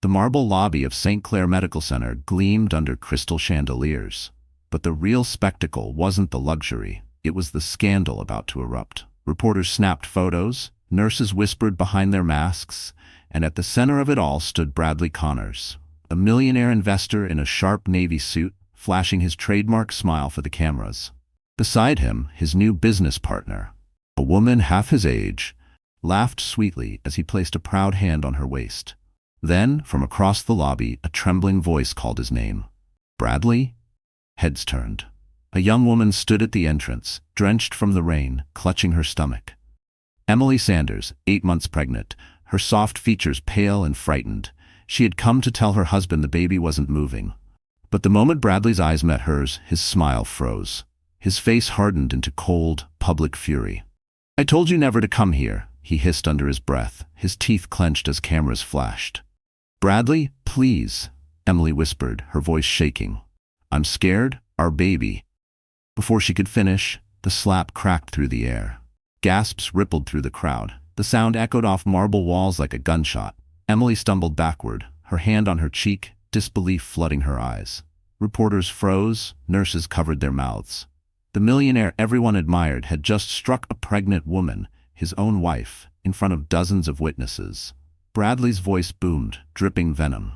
The marble lobby of St. Clair Medical Center gleamed under crystal chandeliers. But the real spectacle wasn't the luxury, it was the scandal about to erupt. Reporters snapped photos, nurses whispered behind their masks, and at the center of it all stood Bradley Connors, a millionaire investor in a sharp navy suit, flashing his trademark smile for the cameras. Beside him, his new business partner, a woman half his age, laughed sweetly as he placed a proud hand on her waist. Then, from across the lobby, a trembling voice called his name. "Bradley?" Heads turned. A young woman stood at the entrance, drenched from the rain, clutching her stomach. Emily Sanders, 8 months pregnant, her soft features pale and frightened. She had come to tell her husband the baby wasn't moving. But the moment Bradley's eyes met hers, his smile froze. His face hardened into cold, public fury. "I told you never to come here," he hissed under his breath, his teeth clenched as cameras flashed. "Bradley, please," Emily whispered, her voice shaking. "I'm scared, our baby." Before she could finish, the slap cracked through the air. Gasps rippled through the crowd. The sound echoed off marble walls like a gunshot. Emily stumbled backward, her hand on her cheek, disbelief flooding her eyes. Reporters froze, nurses covered their mouths. The millionaire everyone admired had just struck a pregnant woman, his own wife, in front of dozens of witnesses. Bradley's voice boomed, dripping venom.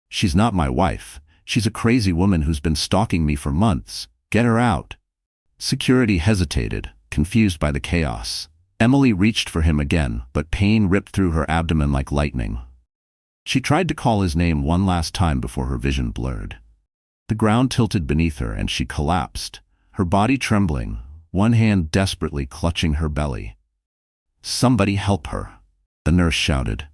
"She's not my wife. She's a crazy woman who's been stalking me for months. Get her out." Security hesitated, confused by the chaos. Emily reached for him again, but pain ripped through her abdomen like lightning. She tried to call his name one last time before her vision blurred. The ground tilted beneath her and she collapsed, her body trembling, one hand desperately clutching her belly. "Somebody help her," the nurse shouted.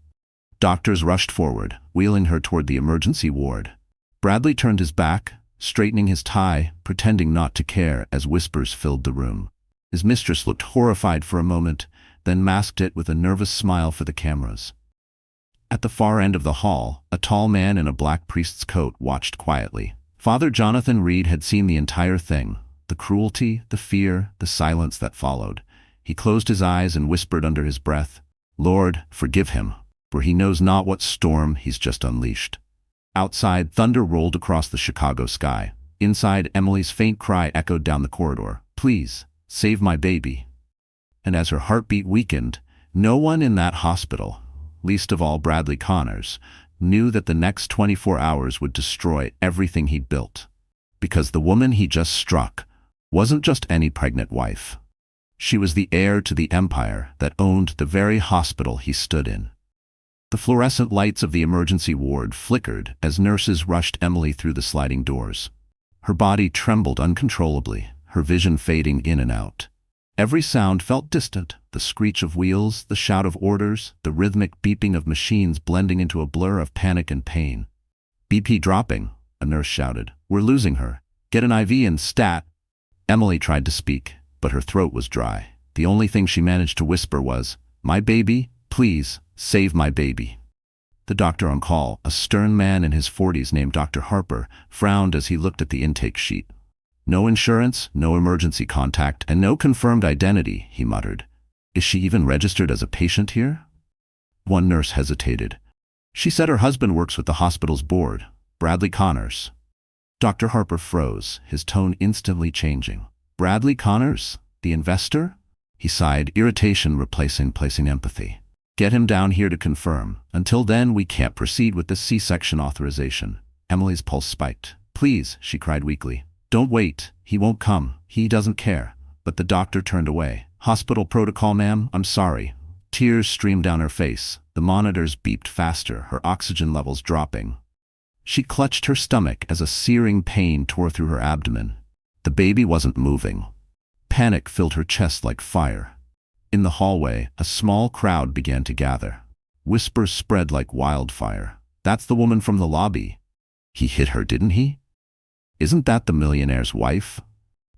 Doctors rushed forward, wheeling her toward the emergency ward. Bradley turned his back, straightening his tie, pretending not to care as whispers filled the room. His mistress looked horrified for a moment, then masked it with a nervous smile for the cameras. At the far end of the hall, a tall man in a black priest's coat watched quietly. Father Jonathan Reed had seen the entire thing, the cruelty, the fear, the silence that followed. He closed his eyes and whispered under his breath, "Lord, forgive him, for he knows not what storm he's just unleashed." Outside, thunder rolled across the Chicago sky. Inside, Emily's faint cry echoed down the corridor, "Please, save my baby." And as her heartbeat weakened, no one in that hospital, least of all Bradley Connors, knew that the next 24 hours would destroy everything he'd built. Because the woman he just struck wasn't just any pregnant wife. She was the heir to the empire that owned the very hospital he stood in. The fluorescent lights of the emergency ward flickered as nurses rushed Emily through the sliding doors. Her body trembled uncontrollably, her vision fading in and out. Every sound felt distant, the screech of wheels, the shout of orders, the rhythmic beeping of machines blending into a blur of panic and pain. "BP dropping," a nurse shouted. "We're losing her. Get an IV and stat." Emily tried to speak, but her throat was dry. The only thing she managed to whisper was, "My baby, please, save my baby." The doctor on call, a stern man in his 40s named Dr. Harper, frowned as he looked at the intake sheet. "No insurance, no emergency contact, and no confirmed identity," he muttered. "Is she even registered as a patient here?" One nurse hesitated. "She said her husband works with the hospital's board, Bradley Connors." Dr. Harper froze, his tone instantly changing. "Bradley Connors? The investor?" He sighed, irritation replacing empathy. "Get him down here to confirm. Until then, we can't proceed with the C-section authorization." Emily's pulse spiked. "Please," she cried weakly. "Don't wait. He won't come. He doesn't care." But the doctor turned away. "Hospital protocol, ma'am. I'm sorry." Tears streamed down her face. The monitors beeped faster, her oxygen levels dropping. She clutched her stomach as a searing pain tore through her abdomen. The baby wasn't moving. Panic filled her chest like fire. In the hallway, a small crowd began to gather. Whispers spread like wildfire. "That's the woman from the lobby. He hit her, didn't he? Isn't that the millionaire's wife?"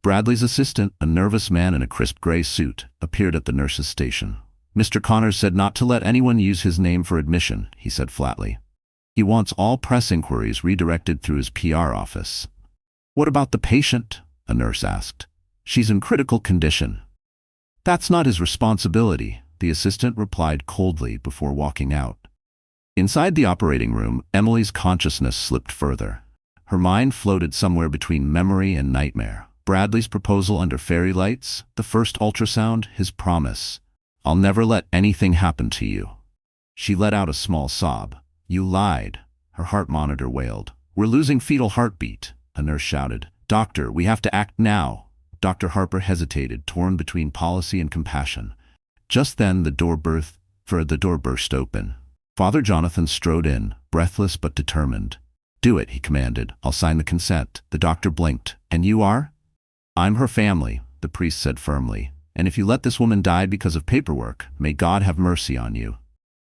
Bradley's assistant, a nervous man in a crisp gray suit, appeared at the nurse's station. "Mr. Connors said not to let anyone use his name for admission," he said flatly. "He wants all press inquiries redirected through his PR office." "What about the patient?" a nurse asked. "She's in critical condition." "That's not his responsibility," the assistant replied coldly before walking out. Inside the operating room, Emily's consciousness slipped further. Her mind floated somewhere between memory and nightmare. Bradley's proposal under fairy lights, the first ultrasound, his promise. "I'll never let anything happen to you." She let out a small sob. "You lied," her heart monitor wailed. "We're losing fetal heartbeat," a nurse shouted. "Doctor, we have to act now." Dr. Harper hesitated, torn between policy and compassion. Just then the door burst open. Father Jonathan strode in, breathless but determined. "Do it," he commanded. "I'll sign the consent." The doctor blinked. "And you are?" "I'm her family," the priest said firmly. "And if you let this woman die because of paperwork, may God have mercy on you."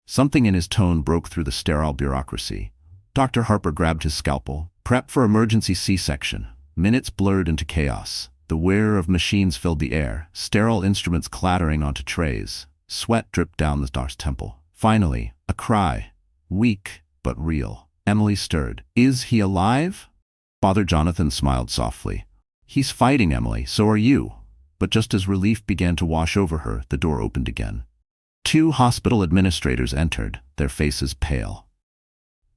Something in his tone broke through the sterile bureaucracy. Dr. Harper grabbed his scalpel. "Prep for emergency C-section." Minutes blurred into chaos. The whir of machines filled the air, sterile instruments clattering onto trays. Sweat dripped down the doctor's temple. Finally, a cry. Weak, but real. Emily stirred. "Is he alive?" Father Jonathan smiled softly. "He's fighting, Emily, so are you." But just as relief began to wash over her, the door opened again. 2 hospital administrators entered, their faces pale.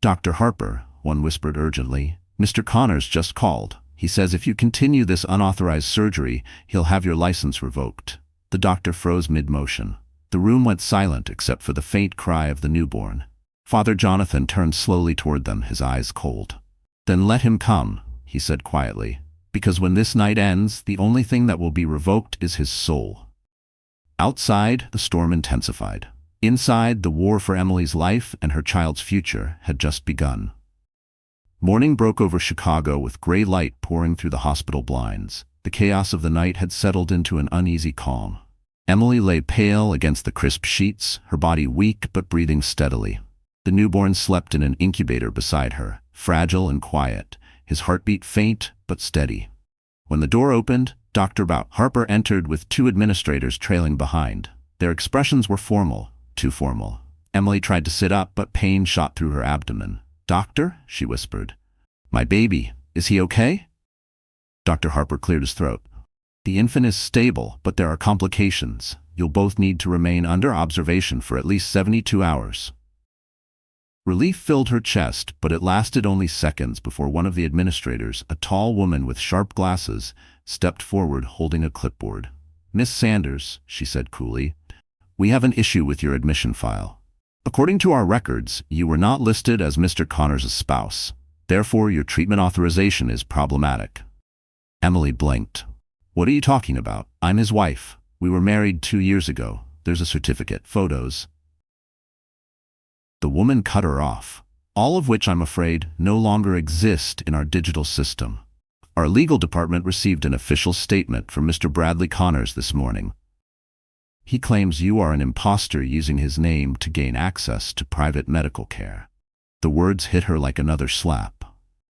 "Dr. Harper," one whispered urgently, "Mr. Connors just called. He says if you continue this unauthorized surgery, he'll have your license revoked." The doctor froze mid-motion. The room went silent except for the faint cry of the newborn. Father Jonathan turned slowly toward them, his eyes cold. "Then let him come," he said quietly, "because when this night ends, the only thing that will be revoked is his soul." Outside, the storm intensified. Inside, the war for Emily's life and her child's future had just begun. Morning broke over Chicago with gray light pouring through the hospital blinds. The chaos of the night had settled into an uneasy calm. Emily lay pale against the crisp sheets, her body weak but breathing steadily. The newborn slept in an incubator beside her, fragile and quiet, his heartbeat faint but steady. When the door opened, Dr. Harper entered with 2 administrators trailing behind. Their expressions were formal, too formal. Emily tried to sit up, but pain shot through her abdomen. "Doctor?" she whispered. "My baby, is he okay?" Dr. Harper cleared his throat. "The infant is stable, but there are complications. You'll both need to remain under observation for at least 72 hours. Relief filled her chest, but it lasted only seconds before one of the administrators, a tall woman with sharp glasses, stepped forward holding a clipboard. "Miss Sanders," she said coolly, "we have an issue with your admission file. According to our records, you were not listed as Mr. Connors' spouse. Therefore, your treatment authorization is problematic." Emily blinked. "What are you talking about? I'm his wife. We were married 2 years ago. There's a certificate, photos." The woman cut her off, "All of which, I'm afraid, no longer exist in our digital system. Our legal department received an official statement from Mr. Bradley Connors this morning. He claims you are an imposter using his name to gain access to private medical care." The words hit her like another slap.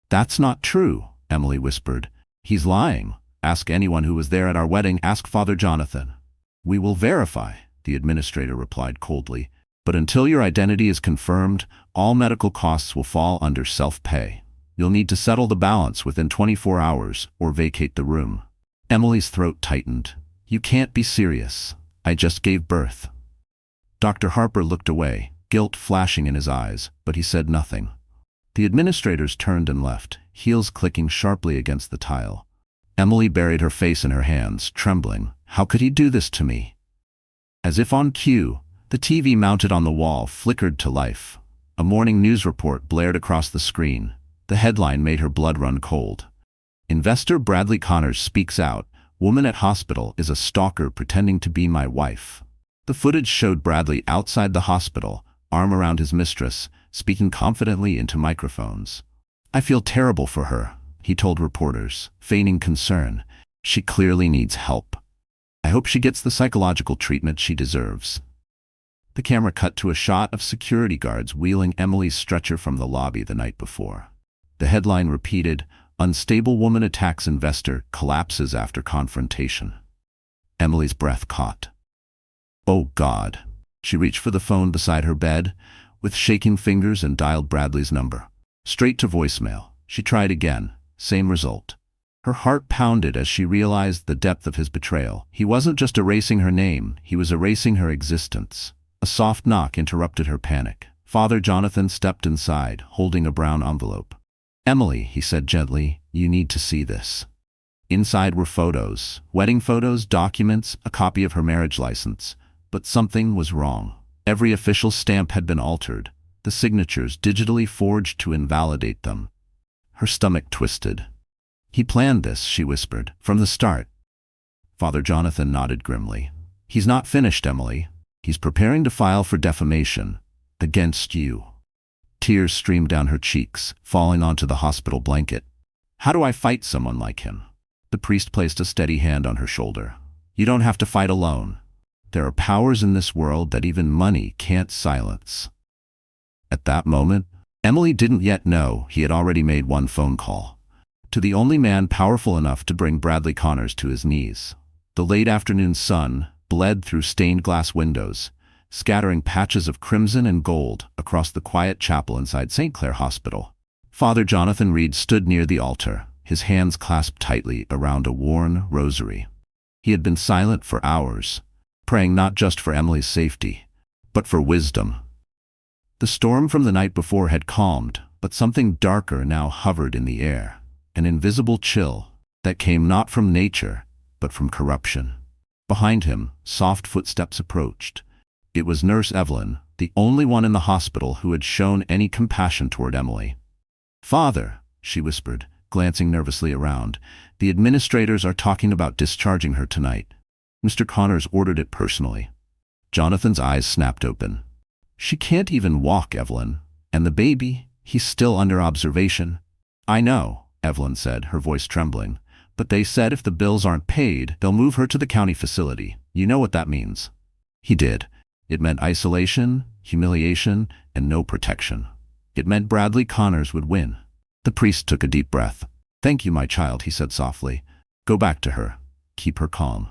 "That's not true," Emily whispered. "He's lying. Ask anyone who was there at our wedding. Ask Father Jonathan." "We will verify," the administrator replied coldly. "But until your identity is confirmed, all medical costs will fall under self-pay. You'll need to settle the balance within 24 hours or vacate the room." Emily's throat tightened. "You can't be serious. I just gave birth." Dr. Harper looked away, guilt flashing in his eyes, but he said nothing. The administrators turned and left, heels clicking sharply against the tile. Emily buried her face in her hands, trembling. How could he do this to me? As if on cue, the TV mounted on the wall flickered to life. A morning news report blared across the screen. The headline made her blood run cold. "Investor Bradley Connors speaks out. Woman at hospital is a stalker pretending to be my wife." The footage showed Bradley outside the hospital, arm around his mistress, speaking confidently into microphones. "I feel terrible for her," he told reporters, feigning concern. "She clearly needs help. I hope she gets the psychological treatment she deserves." The camera cut to a shot of security guards wheeling Emily's stretcher from the lobby the night before. The headline repeated, "Unstable woman attacks investor, collapses after confrontation." Emily's breath caught. Oh God. She reached for the phone beside her bed, with shaking fingers, and dialed Bradley's number. Straight to voicemail. She tried again. Same result. Her heart pounded as she realized the depth of his betrayal. He wasn't just erasing her name, he was erasing her existence. A soft knock interrupted her panic. Father Jonathan stepped inside, holding a brown envelope. "Emily," he said gently, "you need to see this." Inside were photos, wedding photos, documents, a copy of her marriage license. But something was wrong. Every official stamp had been altered, the signatures digitally forged to invalidate them. Her stomach twisted. "He planned this," she whispered, "from the start." Father Jonathan nodded grimly. "He's not finished, Emily. He's preparing to file for defamation against you." Tears streamed down her cheeks, falling onto the hospital blanket. "How do I fight someone like him?" The priest placed a steady hand on her shoulder. "You don't have to fight alone. There are powers in this world that even money can't silence." At that moment, Emily didn't yet know he had already made one phone call. To the only man powerful enough to bring Bradley Connors to his knees. The late afternoon sun bled through stained glass windows, scattering patches of crimson and gold across the quiet chapel inside St. Clair Hospital. Father Jonathan Reed stood near the altar, his hands clasped tightly around a worn rosary. He had been silent for hours, praying not just for Emily's safety, but for wisdom. The storm from the night before had calmed, but something darker now hovered in the air, an invisible chill that came not from nature, but from corruption. Behind him, soft footsteps approached. It was Nurse Evelyn, the only one in the hospital who had shown any compassion toward Emily. "Father," she whispered, glancing nervously around, "the administrators are talking about discharging her tonight. Mr. Connors ordered it personally." Jonathan's eyes snapped open. "She can't even walk, Evelyn. And the baby, he's still under observation." "I know," Evelyn said, her voice trembling. "But they said if the bills aren't paid, they'll move her to the county facility. You know what that means." He did. It meant isolation, humiliation, and no protection. It meant Bradley Connors would win. The priest took a deep breath. "Thank you, my child," he said softly. "Go back to her. Keep her calm."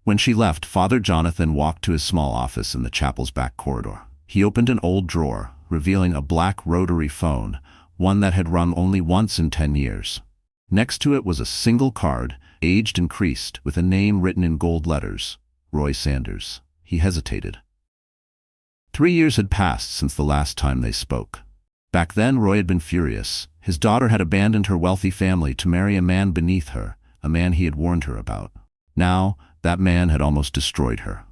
When she left, Father Jonathan walked to his small office in the chapel's back corridor. He opened an old drawer, revealing a black rotary phone, one that had rung only once in 10 years. Next to it was a single card, aged and creased, with a name written in gold letters, Roy Sanders. He hesitated. 3 years had passed since the last time they spoke. Back then, Roy had been furious. His daughter had abandoned her wealthy family to marry a man beneath her, a man he had warned her about. Now, that man had almost destroyed her.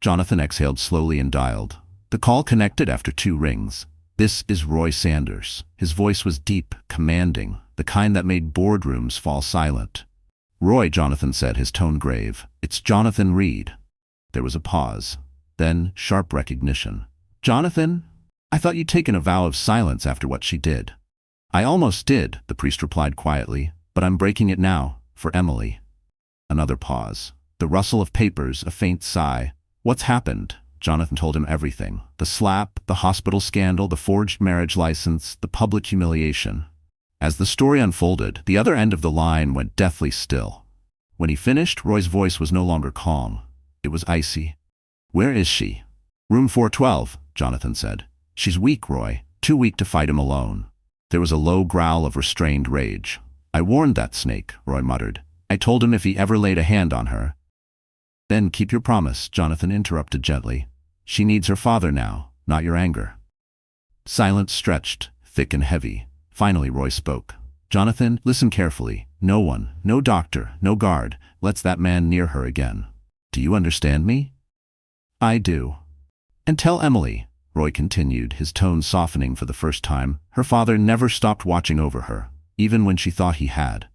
Jonathan exhaled slowly and dialed. The call connected after 2 rings. "This is Roy Sanders." His voice was deep, commanding, the kind that made boardrooms fall silent. "Roy," Jonathan said, his tone grave. "It's Jonathan Reed." There was a pause. Then sharp recognition. "Jonathan, I thought you'd taken a vow of silence after what she did." "I almost did," the priest replied quietly, "but I'm breaking it now, for Emily." Another pause. The rustle of papers, a faint sigh. "What's happened?" Jonathan told him everything. The slap, the hospital scandal, the forged marriage license, the public humiliation. As the story unfolded, the other end of the line went deathly still. When he finished, Roy's voice was no longer calm. It was icy. "Where is she?" "Room 412, Jonathan said. "She's weak, Roy. Too weak to fight him alone." There was a low growl of restrained rage. "I warned that snake," Roy muttered. "I told him if he ever laid a hand on her." "Then keep your promise," Jonathan interrupted gently. "She needs her father now, not your anger." Silence stretched, thick and heavy. Finally, Roy spoke. "Jonathan, listen carefully. No one, no doctor, no guard, lets that man near her again. Do you understand me?" "I do." "And tell Emily," Roy continued, his tone softening for the first time, "her father never stopped watching over her, even when she thought he had."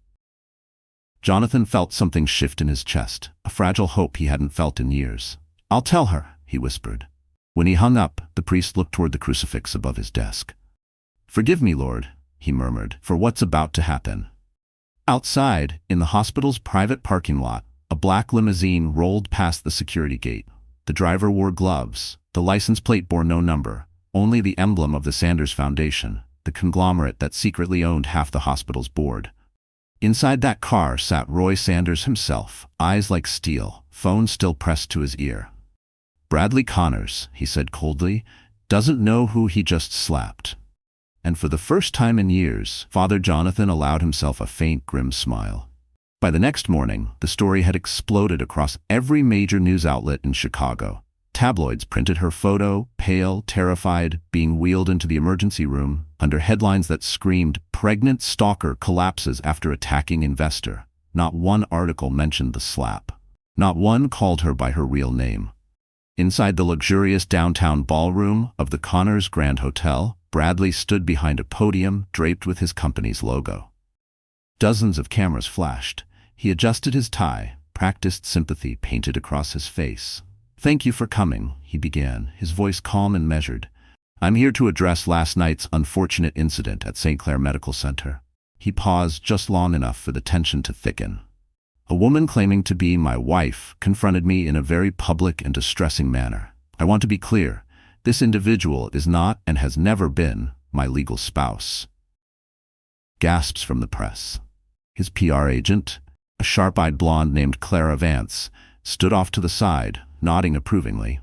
Jonathan felt something shift in his chest, a fragile hope he hadn't felt in years. "I'll tell her," he whispered. When he hung up, the priest looked toward the crucifix above his desk. "Forgive me, Lord," he murmured, "for what's about to happen." Outside, in the hospital's private parking lot, a black limousine rolled past the security gate. The driver wore gloves. The license plate bore no number, only the emblem of the Sanders Foundation, the conglomerate that secretly owned half the hospital's board. Inside that car sat Roy Sanders himself, eyes like steel, phone still pressed to his ear. "Bradley Connors," he said coldly, "doesn't know who he just slapped." And for the first time in years, Father Jonathan allowed himself a faint, grim smile. By the next morning, the story had exploded across every major news outlet in Chicago. Tabloids printed her photo, pale, terrified, being wheeled into the emergency room, under headlines that screamed, "Pregnant stalker collapses after attacking investor." Not one article mentioned the slap. Not one called her by her real name. Inside the luxurious downtown ballroom of the Connors Grand Hotel, Bradley stood behind a podium draped with his company's logo. Dozens of cameras flashed. He adjusted his tie, practiced sympathy painted across his face. "Thank you for coming," he began, his voice calm and measured. "I'm here to address last night's unfortunate incident at St. Clair Medical Center." He paused just long enough for the tension to thicken. "A woman claiming to be my wife confronted me in a very public and distressing manner. I want to be clear. This individual is not and has never been my legal spouse." Gasps from the press. His PR agent, a sharp-eyed blonde named Clara Vance, stood off to the side, nodding approvingly.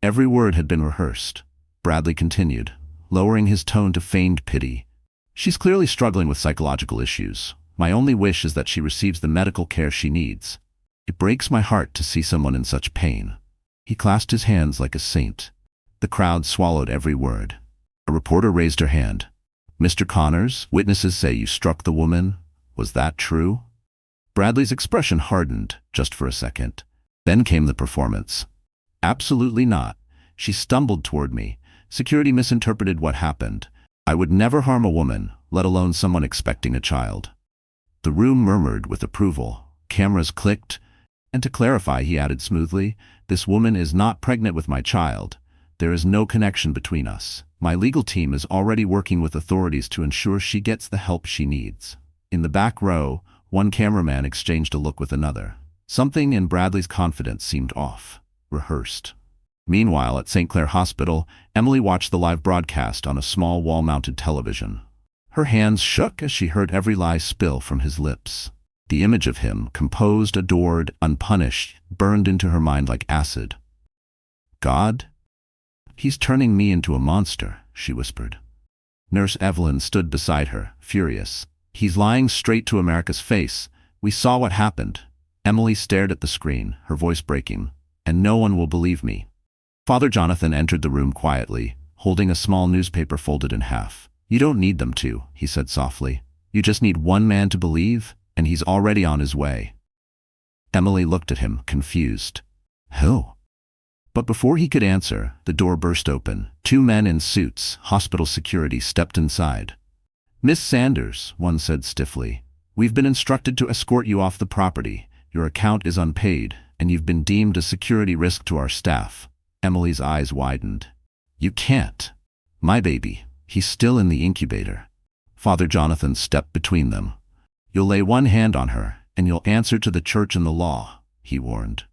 Every word had been rehearsed. Bradley continued, lowering his tone to feigned pity. "She's clearly struggling with psychological issues. My only wish is that she receives the medical care she needs. It breaks my heart to see someone in such pain." He clasped his hands like a saint. The crowd swallowed every word. A reporter raised her hand. "Mr. Connors, witnesses say you struck the woman. Was that true?" Bradley's expression hardened, just for a second. Then came the performance. "Absolutely not. She stumbled toward me. Security misinterpreted what happened. I would never harm a woman, let alone someone expecting a child." The room murmured with approval. Cameras clicked. "And to clarify," he added smoothly, "this woman is not pregnant with my child. There is no connection between us. My legal team is already working with authorities to ensure she gets the help she needs." In the back row, one cameraman exchanged a look with another. Something in Bradley's confidence seemed off, rehearsed. Meanwhile, at St. Clair Hospital, Emily watched the live broadcast on a small wall-mounted television. Her hands shook as she heard every lie spill from his lips. The image of him, composed, adored, unpunished, burned into her mind like acid. "God? He's turning me into a monster," she whispered. Nurse Evelyn stood beside her, furious. "He's lying straight to America's face. We saw what happened." Emily stared at the screen, her voice breaking. "And no one will believe me." Father Jonathan entered the room quietly, holding a small newspaper folded in half. "You don't need them to," he said softly. "You just need one man to believe, and he's already on his way." Emily looked at him, confused. "Who?" But before he could answer, the door burst open. Two men in suits, hospital security, stepped inside. "Miss Sanders," one said stiffly, "we've been instructed to escort you off the property. Your account is unpaid, and you've been deemed a security risk to our staff." Emily's eyes widened. "You can't. My baby. He's still in the incubator." Father Jonathan stepped between them. "You'll lay one hand on her, and you'll answer to the church and the law," he warned.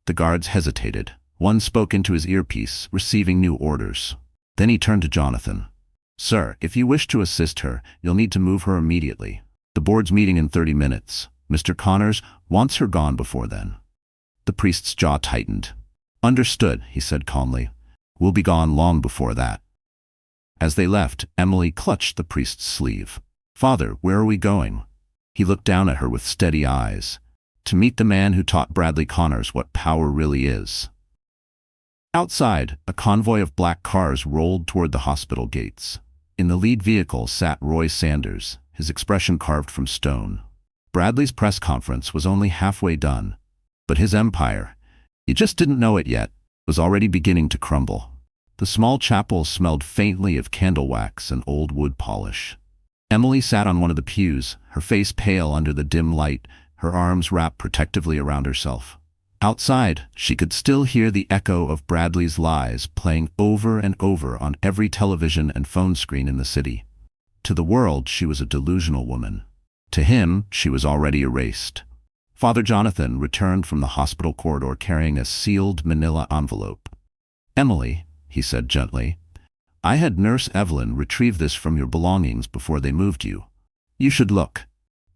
The guards hesitated. One spoke into his earpiece, receiving new orders. Then he turned to Jonathan. "Sir, if you wish to assist her, you'll need to move her immediately. The board's meeting in 30 minutes. Mr. Connors wants her gone before then." The priest's jaw tightened. "Understood," he said calmly. "We'll be gone long before that." As they left, Emily clutched the priest's sleeve. "Father, where are we going?" He looked down at her with steady eyes. "To meet the man who taught Bradley Connors what power really is." Outside, a convoy of black cars rolled toward the hospital gates. In the lead vehicle sat Roy Sanders, his expression carved from stone. Bradley's press conference was only halfway done, but his empire, he just didn't know it yet, was already beginning to crumble. The small chapel smelled faintly of candle wax and old wood polish. Emily sat on one of the pews, her face pale under the dim light, her arms wrapped protectively around herself. Outside, she could still hear the echo of Bradley's lies playing over and over on every television and phone screen in the city. To the world, she was a delusional woman. To him, she was already erased. Father Jonathan returned from the hospital corridor carrying a sealed manila envelope. "Emily," he said gently, "I had Nurse Evelyn retrieve this from your belongings before they moved you. You should look."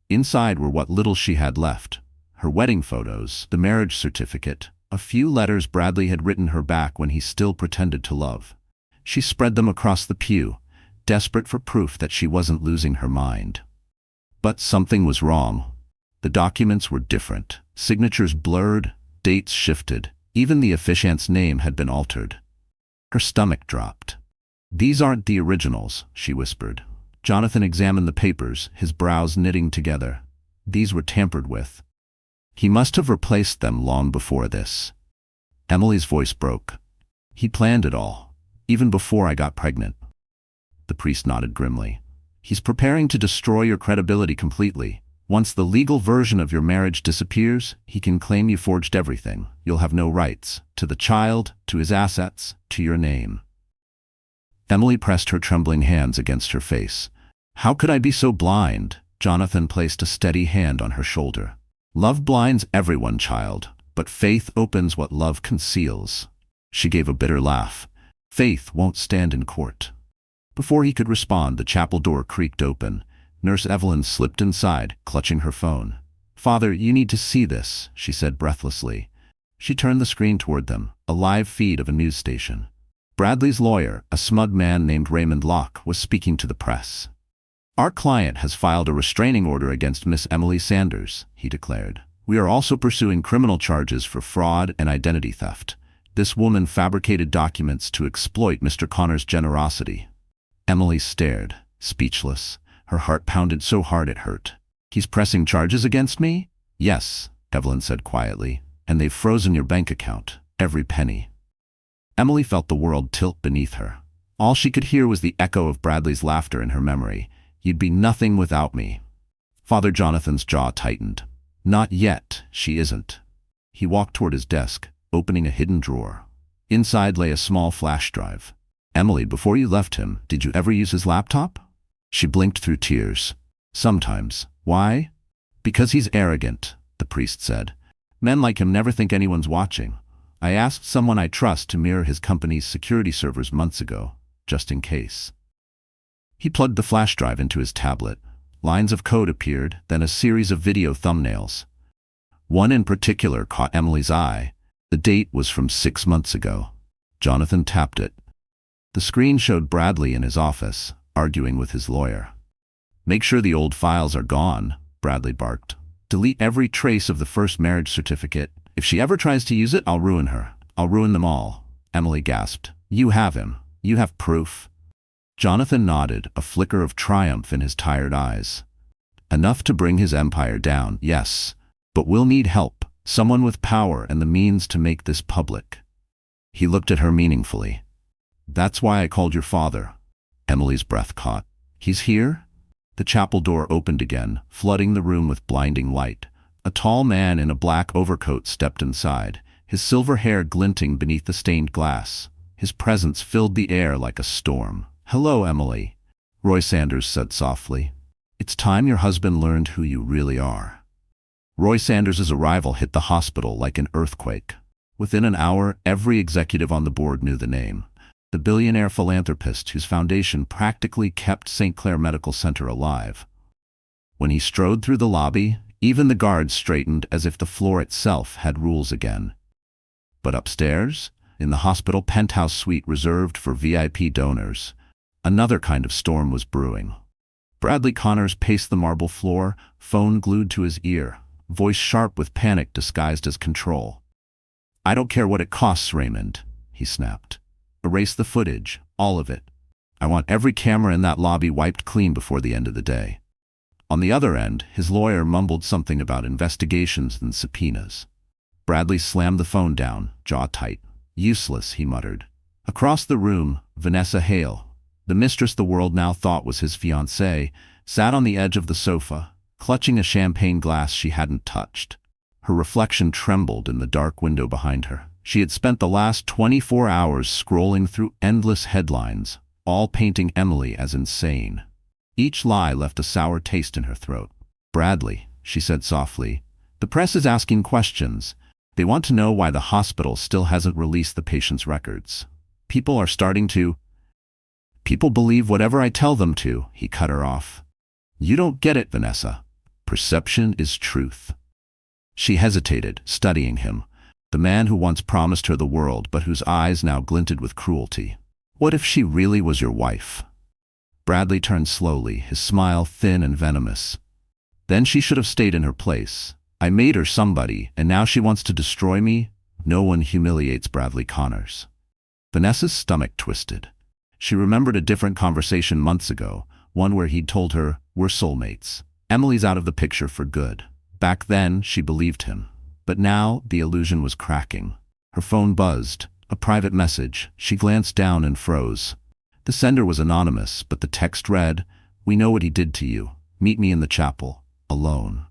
Inside were what little she had left. Her wedding photos, the marriage certificate, a few letters Bradley had written her back when he still pretended to love. She spread them across the pew, desperate for proof that she wasn't losing her mind. But something was wrong. The documents were different. Signatures blurred, dates shifted. Even the officiant's name had been altered. Her stomach dropped. "These aren't the originals," she whispered. Jonathan examined the papers, his brows knitting together. These were tampered with. He must have replaced them long before this. Emily's voice broke. "He planned it all, even before I got pregnant." The priest nodded grimly. "He's preparing to destroy your credibility completely. Once the legal version of your marriage disappears, he can claim you forged everything. You'll have no rights, to the child, to his assets, to your name." Emily pressed her trembling hands against her face. "How could I be so blind?" Jonathan placed a steady hand on her shoulder. "Love blinds everyone, child, but faith opens what love conceals." She gave a bitter laugh. "Faith won't stand in court." Before he could respond, the chapel door creaked open. Nurse Evelyn slipped inside, clutching her phone. "Father, you need to see this," she said breathlessly. She turned the screen toward them, a live feed of a news station. Bradley's lawyer, a smug man named Raymond Locke, was speaking to the press. "Our client has filed a restraining order against Miss Emily Sanders," he declared. "We are also pursuing criminal charges for fraud and identity theft. This woman fabricated documents to exploit Mr. Connor's generosity." Emily stared, speechless. Her heart pounded so hard it hurt. "He's pressing charges against me?" "Yes," Evelyn said quietly. "And they've frozen your bank account, every penny." Emily felt the world tilt beneath her. All she could hear was the echo of Bradley's laughter in her memory. "You'd be nothing without me." Father Jonathan's jaw tightened. "Not yet, she isn't." He walked toward his desk, opening a hidden drawer. Inside lay a small flash drive. "Emily, before you left him, did you ever use his laptop?" She blinked through tears. "Sometimes. Why?" "Because he's arrogant," the priest said. "Men like him never think anyone's watching. I asked someone I trust to mirror his company's security servers months ago, just in case." He plugged the flash drive into his tablet. Lines of code appeared, then a series of video thumbnails. One in particular caught Emily's eye. The date was from 6 months ago. Jonathan tapped it. The screen showed Bradley in his office, arguing with his lawyer. "Make sure the old files are gone," Bradley barked. "Delete every trace of the first marriage certificate. If she ever tries to use it, I'll ruin her. I'll ruin them all." Emily gasped. "You have him. You have proof." Jonathan nodded, a flicker of triumph in his tired eyes. "Enough to bring his empire down, yes. But we'll need help, someone with power and the means to make this public." He looked at her meaningfully. "That's why I called your father." Emily's breath caught. "He's here?" The chapel door opened again, flooding the room with blinding light. A tall man in a black overcoat stepped inside, his silver hair glinting beneath the stained glass. His presence filled the air like a storm. "Hello, Emily," Roy Sanders said softly. "It's time your husband learned who you really are." Roy Sanders' arrival hit the hospital like an earthquake. Within an hour, every executive on the board knew the name. The billionaire philanthropist whose foundation practically kept St. Clair Medical Center alive. When he strode through the lobby, even the guards straightened as if the floor itself had rules again. But upstairs, in the hospital penthouse suite reserved for VIP donors, another kind of storm was brewing. Bradley Connors paced the marble floor, phone glued to his ear, voice sharp with panic disguised as control. "I don't care what it costs, Raymond," he snapped. "Erase the footage, all of it. I want every camera in that lobby wiped clean before the end of the day." On the other end, his lawyer mumbled something about investigations and subpoenas. Bradley slammed the phone down, jaw tight. "Useless," he muttered. Across the room, Vanessa Hale, the mistress the world now thought was his fiancée, sat on the edge of the sofa, clutching a champagne glass she hadn't touched. Her reflection trembled in the dark window behind her. She had spent the last 24 hours scrolling through endless headlines, all painting Emily as insane. Each lie left a sour taste in her throat. "Bradley," she said softly, "the press is asking questions. They want to know why the hospital still hasn't released the patient's records. People are starting to—" "People believe whatever I tell them to," he cut her off. "You don't get it, Vanessa. Perception is truth." She hesitated, studying him, the man who once promised her the world but whose eyes now glinted with cruelty. "What if she really was your wife?" Bradley turned slowly, his smile thin and venomous. "Then she should have stayed in her place. I made her somebody, and now she wants to destroy me? No one humiliates Bradley Connors. Vanessa's stomach twisted. She remembered a different conversation months ago, one where he'd told her, "We're soulmates. Emily's out of the picture for good." Back then, she believed him. But now, the illusion was cracking. Her phone buzzed. A private message. She glanced down and froze. The sender was anonymous, but the text read, "We know what he did to you. Meet me in the chapel. Alone."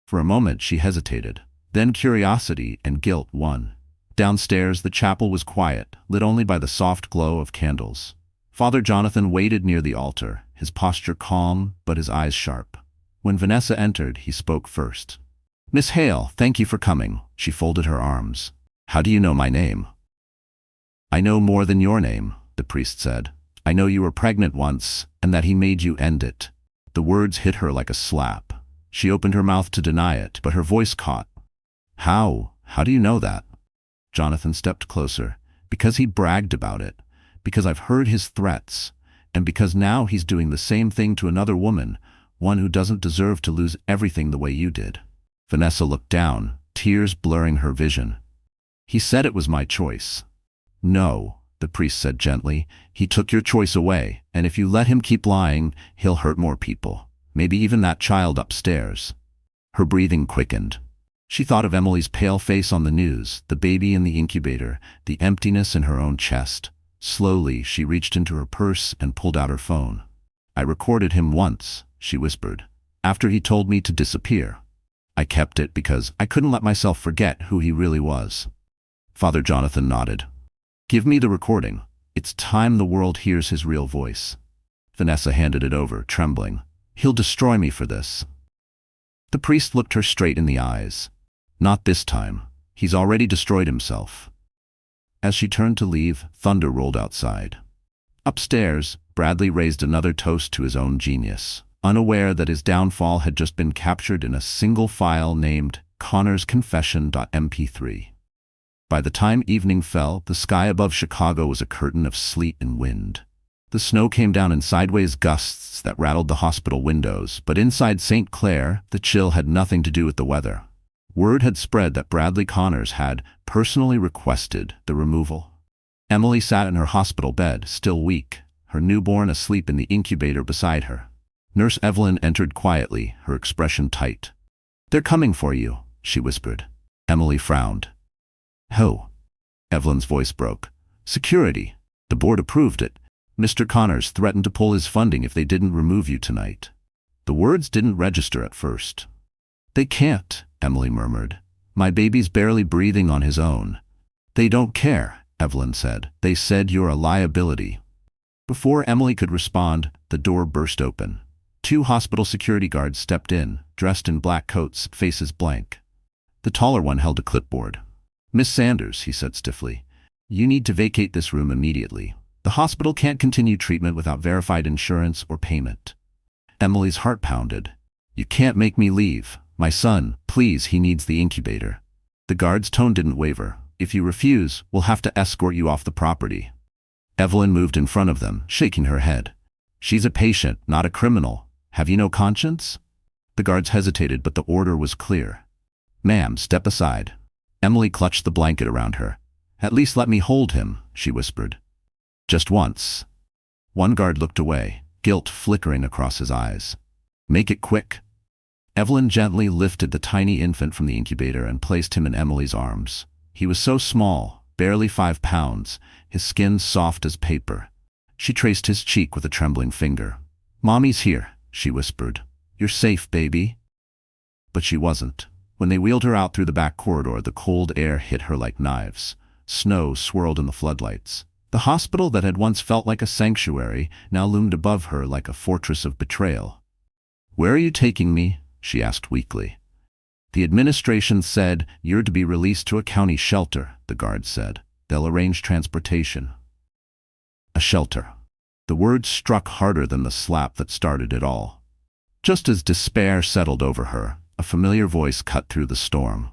For a moment, she hesitated. Then curiosity and guilt won. Downstairs, the chapel was quiet, lit only by the soft glow of candles. Father Jonathan waited near the altar, his posture calm, but his eyes sharp. When Vanessa entered, he spoke first. "Miss Hale, thank you for coming." She folded her arms. "How do you know my name?" "I know more than your name," the priest said. "I know you were pregnant once, and that he made you end it." The words hit her like a slap. She opened her mouth to deny it, but her voice caught. How? How do you know that?" Jonathan stepped closer. "Because he bragged about it. Because I've heard his threats. And because now he's doing the same thing to another woman, one who doesn't deserve to lose everything the way you did." Vanessa looked down, tears blurring her vision. "He said it was my choice." "No," the priest said gently. "He took your choice away, and if you let him keep lying, he'll hurt more people. Maybe even that child upstairs." Her breathing quickened. She thought of Emily's pale face on the news, the baby in the incubator, the emptiness in her own chest. Slowly, she reached into her purse and pulled out her phone. "I recorded him once," she whispered, "after he told me to disappear. I kept it because I couldn't let myself forget who he really was." Father Jonathan nodded. "Give me the recording. It's time the world hears his real voice." Vanessa handed it over, trembling. "He'll destroy me for this." The priest looked her straight in the eyes. "Not this time. He's already destroyed himself." As she turned to leave, thunder rolled outside. Upstairs, Bradley raised another toast to his own genius, unaware that his downfall had just been captured in a single file named ConnorsConfession.mp3. By the time evening fell, the sky above Chicago was a curtain of sleet and wind. The snow came down in sideways gusts that rattled the hospital windows, but inside St. Clair, the chill had nothing to do with the weather. Word had spread that Bradley Connors had personally requested the removal. Emily sat in her hospital bed, still weak, her newborn asleep in the incubator beside her. Nurse Evelyn entered quietly, her expression tight. "They're coming for you," she whispered. Emily frowned. "Who?" Evelyn's voice broke. "Security. The board approved it. Mr. Connors threatened to pull his funding if they didn't remove you tonight." The words didn't register at first. "They can't," Emily murmured. "My baby's barely breathing on his own." "They don't care," Evelyn said. "They said you're a liability." Before Emily could respond, the door burst open. 2 hospital security guards stepped in, dressed in black coats, faces blank. The taller one held a clipboard. "Miss Sanders," he said stiffly, "you need to vacate this room immediately. The hospital can't continue treatment without verified insurance or payment." Emily's heart pounded. "You can't make me leave. My son, please, he needs the incubator." The guard's tone didn't waver. "If you refuse, we'll have to escort you off the property." Evelyn moved in front of them, shaking her head. "She's a patient, not a criminal. Have you no conscience?" The guards hesitated, but the order was clear. "Ma'am, step aside." Emily clutched the blanket around her. "At least let me hold him," she whispered. "Just once." One guard looked away, guilt flickering across his eyes. "Make it quick." Evelyn gently lifted the tiny infant from the incubator and placed him in Emily's arms. He was so small, barely 5 pounds, his skin soft as paper. She traced his cheek with a trembling finger. "Mommy's here," she whispered. "You're safe, baby." But she wasn't. When they wheeled her out through the back corridor, the cold air hit her like knives. Snow swirled in the floodlights. The hospital that had once felt like a sanctuary now loomed above her like a fortress of betrayal. "Where are you taking me?" she asked weakly. "The administration said you're to be released to a county shelter," the guard said. "They'll arrange transportation." A shelter. The word struck harder than the slap that started it all. Just as despair settled over her, a familiar voice cut through the storm.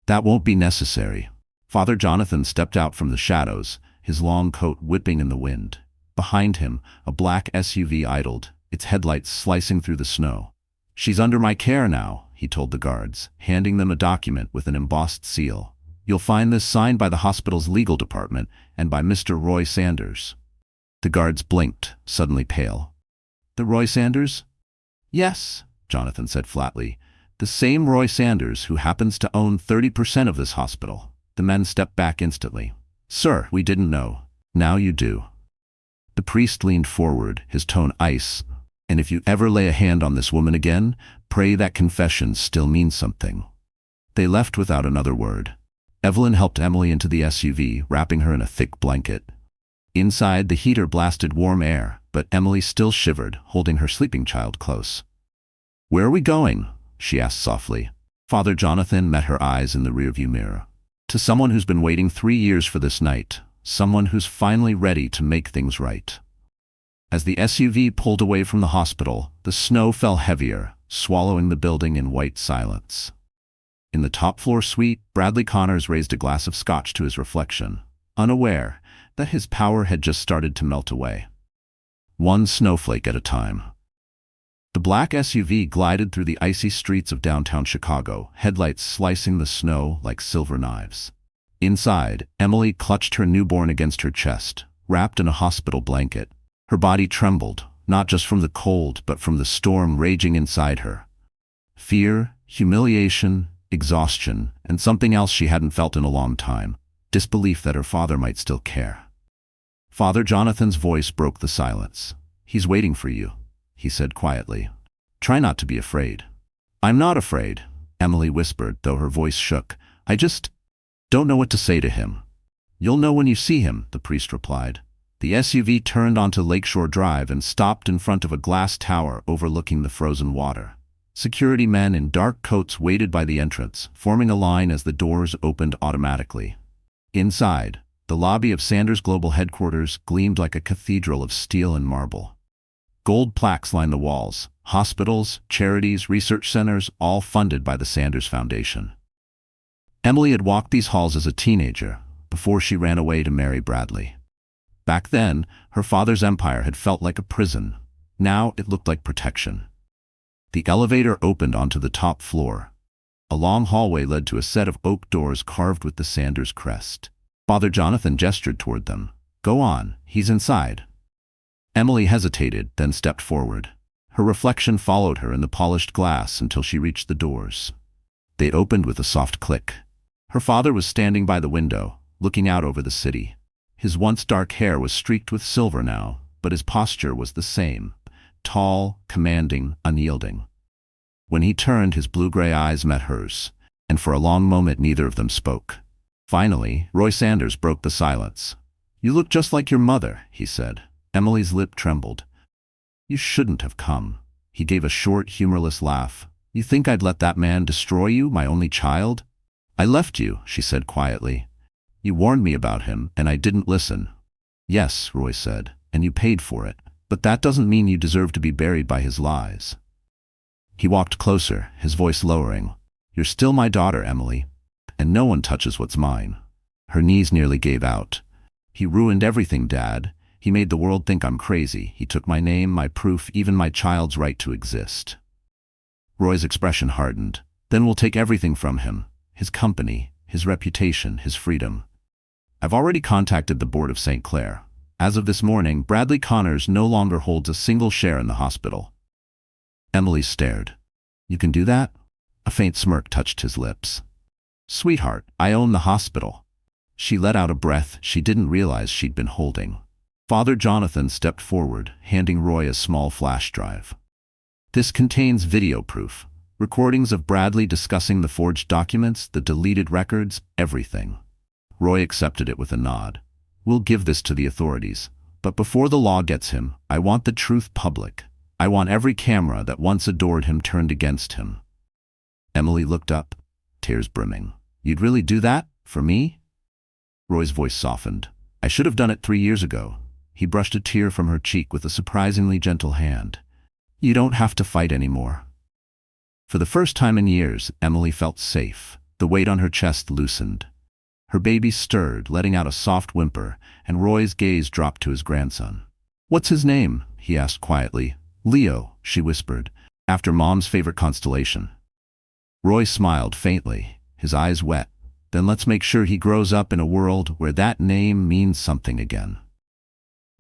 "That won't be necessary." Father Jonathan stepped out from the shadows, his long coat whipping in the wind. Behind him, a black SUV idled, its headlights slicing through the snow. "She's under my care now," he told the guards, handing them a document with an embossed seal. You'll find this signed by the hospital's legal department and by Mr. Roy Sanders." The guards blinked, suddenly pale. "The Roy Sanders?" "Yes," Jonathan said flatly. "The same Roy Sanders who happens to own 30% of this hospital." The men stepped back instantly. "Sir, we didn't know. Now you do." The priest leaned forward, his tone ice. "And if you ever lay a hand on this woman again, pray that confession still means something." They left without another word. Evelyn helped Emily into the SUV, wrapping her in a thick blanket. Inside, the heater blasted warm air, but Emily still shivered, holding her sleeping child close. "Where are we going?" she asked softly. Father Jonathan met her eyes in the rearview mirror. "To someone who's been waiting 3 years for this night, someone who's finally ready to make things right." As the SUV pulled away from the hospital, the snow fell heavier, swallowing the building in white silence. In the top-floor suite, Bradley Connors raised a glass of scotch to his reflection, unaware that his power had just started to melt away. One snowflake at a time. The black SUV glided through the icy streets of downtown Chicago, headlights slicing the snow like silver knives. Inside, Emily clutched her newborn against her chest, wrapped in a hospital blanket. Her body trembled, not just from the cold, but from the storm raging inside her. Fear, humiliation, exhaustion, and something else she hadn't felt in a long time, disbelief that her father might still care. Father Jonathan's voice broke the silence. "He's waiting for you," he said quietly. "Try not to be afraid." "I'm not afraid," Emily whispered, though her voice shook. "I just don't know what to say to him." "You'll know when you see him," the priest replied. The SUV turned onto Lakeshore Drive and stopped in front of a glass tower overlooking the frozen water. Security men in dark coats waited by the entrance, forming a line as the doors opened automatically. Inside, the lobby of Sanders Global headquarters gleamed like a cathedral of steel and marble. Gold plaques lined the walls, hospitals, charities, research centers, all funded by the Sanders Foundation. Emily had walked these halls as a teenager, before she ran away to marry Bradley. Back then, her father's empire had felt like a prison. Now it looked like protection. The elevator opened onto the top floor. A long hallway led to a set of oak doors carved with the Sanders crest. Father Jonathan gestured toward them. "Go on, he's inside." Emily hesitated, then stepped forward. Her reflection followed her in the polished glass until she reached the doors. They opened with a soft click. Her father was standing by the window, looking out over the city. His once dark hair was streaked with silver now, but his posture was the same. Tall, commanding, unyielding. When he turned, his blue-gray eyes met hers, and for a long moment neither of them spoke. Finally, Roy Sanders broke the silence. "You look just like your mother," he said. Emily's lip trembled. "You shouldn't have come." He gave a short, humorless laugh. "You think I'd let that man destroy you, my only child?" "I left you," she said quietly. "You warned me about him, and I didn't listen." "Yes," Roy said, "and you paid for it. But that doesn't mean you deserve to be buried by his lies." He walked closer, his voice lowering. "You're still my daughter, Emily, and no one touches what's mine." Her knees nearly gave out. "He ruined everything, Dad. He made the world think I'm crazy. He took my name, my proof, even my child's right to exist." Roy's expression hardened. "Then we'll take everything from him. His company, his reputation, his freedom. I've already contacted the board of St. Clair. As of this morning, Bradley Connors no longer holds a single share in the hospital." Emily stared. "You can do that?" A faint smirk touched his lips. "Sweetheart, I own the hospital." She let out a breath she didn't realize she'd been holding. Father Jonathan stepped forward, handing Roy a small flash drive. "This contains video proof. Recordings of Bradley discussing the forged documents, the deleted records, everything." Roy accepted it with a nod. "We'll give this to the authorities. But before the law gets him, I want the truth public. I want every camera that once adored him turned against him." Emily looked up, tears brimming. "You'd really do that? For me?" Roy's voice softened. "I should have done it 3 years ago." He brushed a tear from her cheek with a surprisingly gentle hand. "You don't have to fight anymore." For the first time in years, Emily felt safe. The weight on her chest loosened. Her baby stirred, letting out a soft whimper, and Roy's gaze dropped to his grandson. "What's his name?" he asked quietly. "Leo," she whispered, "after Mom's favorite constellation." Roy smiled faintly, his eyes wet. Then let's make sure he grows up in a world where that name means something again.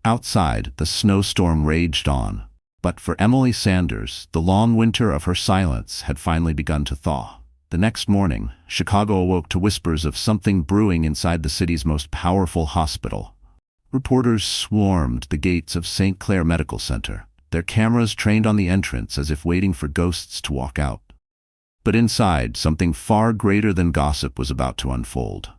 Outside, the snowstorm raged on. But for Emily Sanders, the long winter of her silence had finally begun to thaw. The next morning, Chicago awoke to whispers of something brewing inside the city's most powerful hospital. Reporters swarmed the gates of St. Clair Medical Center, their cameras trained on the entrance as if waiting for ghosts to walk out. But inside, something far greater than gossip was about to unfold.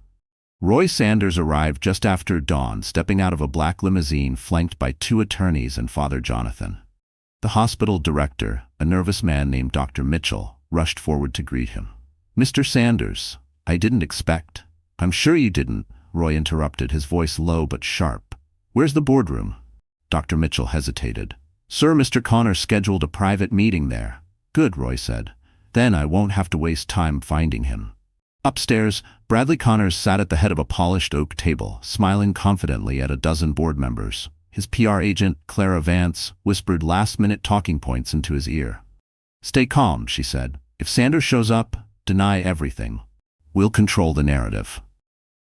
Roy Sanders arrived just after dawn, stepping out of a black limousine flanked by 2 attorneys and Father Jonathan. The hospital director, a nervous man named Dr. Mitchell, rushed forward to greet him. "Mr. Sanders, I didn't expect." "I'm sure you didn't," Roy interrupted, his voice low but sharp. "Where's the boardroom?" Dr. Mitchell hesitated. "Sir, Mr. Connor scheduled a private meeting there." "Good," Roy said. "Then I won't have to waste time finding him." Upstairs, Bradley Connors sat at the head of a polished oak table, smiling confidently at a dozen board members. His PR agent, Clara Vance, whispered last-minute talking points into his ear. "Stay calm," she said. "If Sanders shows up, deny everything. We'll control the narrative."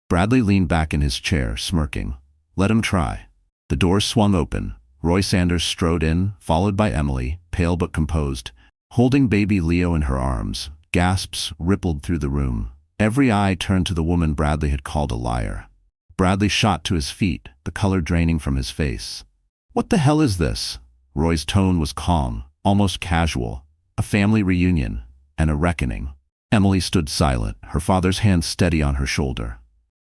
Bradley leaned back in his chair, smirking. "Let him try." The door swung open. Roy Sanders strode in, followed by Emily, pale but composed, holding baby Leo in her arms. Gasps rippled through the room. Every eye turned to the woman Bradley had called a liar. Bradley shot to his feet, the color draining from his face. "What the hell is this?" Roy's tone was calm, almost casual. "A family reunion, and a reckoning." Emily stood silent, her father's hand steady on her shoulder.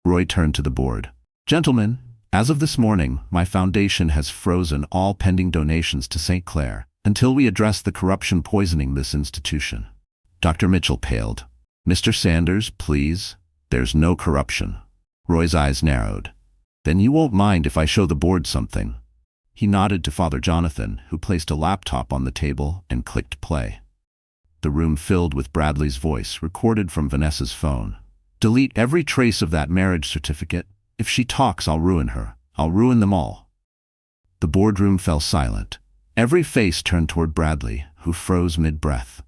Roy turned to the board. "Gentlemen, as of this morning, my foundation has frozen all pending donations to St. Clair until we address the corruption poisoning this institution." Dr. Mitchell paled. "Mr. Sanders, please. There's no corruption." Roy's eyes narrowed. "Then you won't mind if I show the board something?" He nodded to Father Jonathan, who placed a laptop on the table and clicked play. The room filled with Bradley's voice, recorded from Vanessa's phone. "Delete every trace of that marriage certificate. If she talks, I'll ruin her. I'll ruin them all." The boardroom fell silent. Every face turned toward Bradley, who froze mid-breath.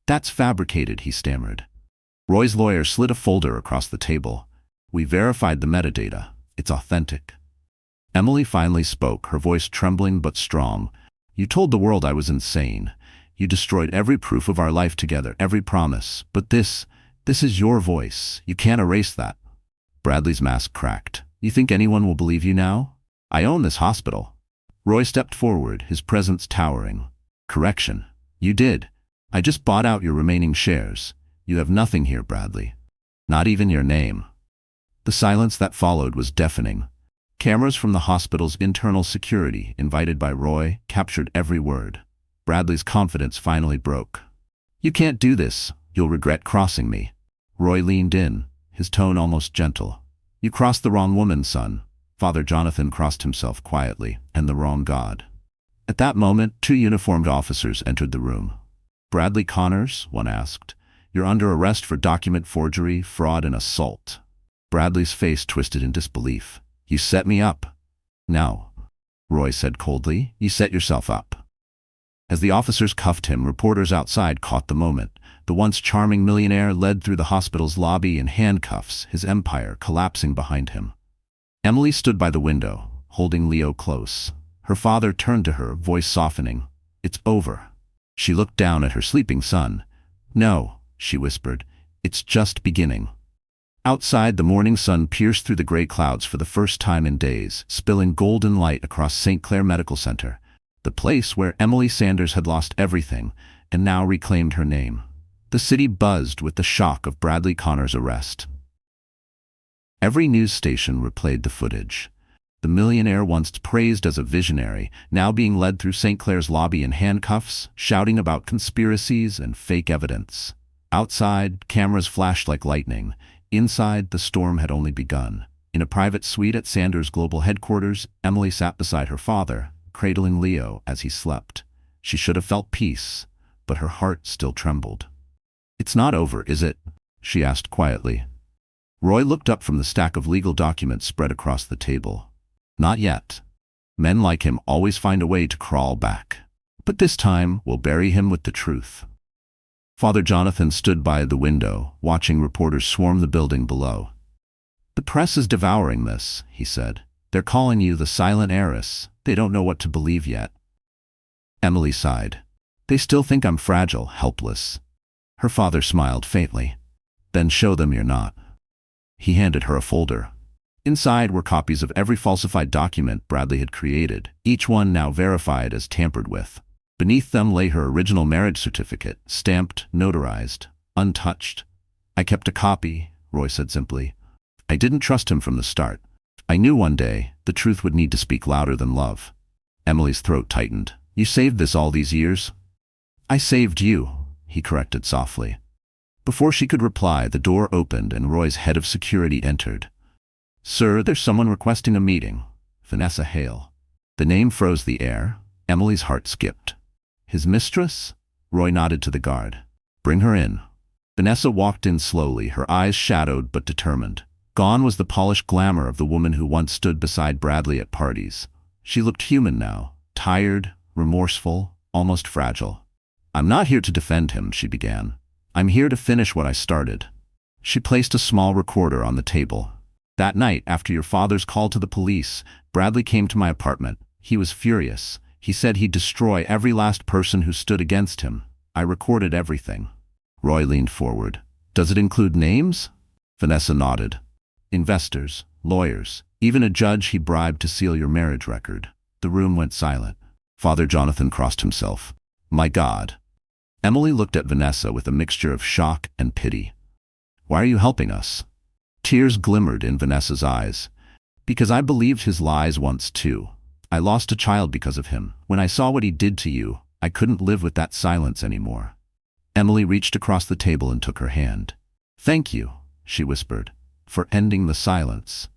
That's fabricated," he stammered. Roy's lawyer slid a folder across the table. "We verified the metadata. It's authentic." Emily finally spoke, her voice trembling but strong. "You told the world I was insane. You destroyed every proof of our life together, every promise. But this is your voice. You can't erase that." Bradley's mask cracked. "You think anyone will believe you now? I own this hospital." Roy stepped forward, his presence towering. "Correction. You did. I just bought out your remaining shares. You have nothing here, Bradley. Not even your name." The silence that followed was deafening. Cameras from the hospital's internal security, invited by Roy, captured every word. Bradley's confidence finally broke. "You can't do this. You'll regret crossing me." Roy leaned in, his tone almost gentle. "You crossed the wrong woman, son." Father Jonathan crossed himself quietly, "and the wrong God." At that moment, 2 uniformed officers entered the room. "Bradley Connors?" one asked. "You're under arrest for document forgery, fraud, and assault." Bradley's face twisted in disbelief. "You set me up." "No," Roy said coldly. "You set yourself up." As the officers cuffed him, reporters outside caught the moment. The once charming millionaire led through the hospital's lobby in handcuffs, his empire collapsing behind him. Emily stood by the window, holding Leo close. Her father turned to her, voice softening. "It's over." She looked down at her sleeping son. "No," she whispered. "It's just beginning." Outside, the morning sun pierced through the gray clouds for the first time in days, spilling golden light across St. Clair Medical Center, the place where Emily Sanders had lost everything and now reclaimed her name. The city buzzed with the shock of Bradley Connors' arrest. Every news station replayed the footage. The millionaire, once praised as a visionary, now being led through St. Clair's lobby in handcuffs, shouting about conspiracies and fake evidence. Outside, cameras flashed like lightning. Inside, the storm had only begun. In a private suite at Sanders' global headquarters, Emily sat beside her father, cradling Leo as he slept. She should have felt peace, but her heart still trembled. "It's not over, is it?" she asked quietly. Roy looked up from the stack of legal documents spread across the table. "Not yet. Men like him always find a way to crawl back. But this time, we'll bury him with the truth." Father Jonathan stood by the window, watching reporters swarm the building below. "The press is devouring this," he said. "They're calling you the silent heiress. They don't know what to believe yet." Emily sighed. "They still think I'm fragile, helpless." Her father smiled faintly. "Then show them you're not." He handed her a folder. Inside were copies of every falsified document Bradley had created, each one now verified as tampered with. Beneath them lay her original marriage certificate, stamped, notarized, untouched. "I kept a copy," Roy said simply. "I didn't trust him from the start. I knew one day the truth would need to speak louder than love." Emily's throat tightened. "You saved this all these years?" "I saved you," he corrected softly. Before she could reply, the door opened and Roy's head of security entered. "Sir, there's someone requesting a meeting. Vanessa Hale." The name froze the air. Emily's heart skipped. "His mistress?" Roy nodded to the guard. "Bring her in." Vanessa walked in slowly, her eyes shadowed but determined. Gone was the polished glamour of the woman who once stood beside Bradley at parties. She looked human now, tired, remorseful, almost fragile. "I'm not here to defend him," she began. "I'm here to finish what I started." She placed a small recorder on the table. "That night, after your father's call to the police, Bradley came to my apartment. He was furious. He said he'd destroy every last person who stood against him. I recorded everything." Roy leaned forward. "Does it include names?" Vanessa nodded. "Investors, lawyers, even a judge he bribed to seal your marriage record." The room went silent. Father Jonathan crossed himself. "My God." Emily looked at Vanessa with a mixture of shock and pity. "Why are you helping us?" Tears glimmered in Vanessa's eyes. "Because I believed his lies once too. I lost a child because of him. When I saw what he did to you, I couldn't live with that silence anymore." Emily reached across the table and took her hand. "Thank you," she whispered, "for ending the silence."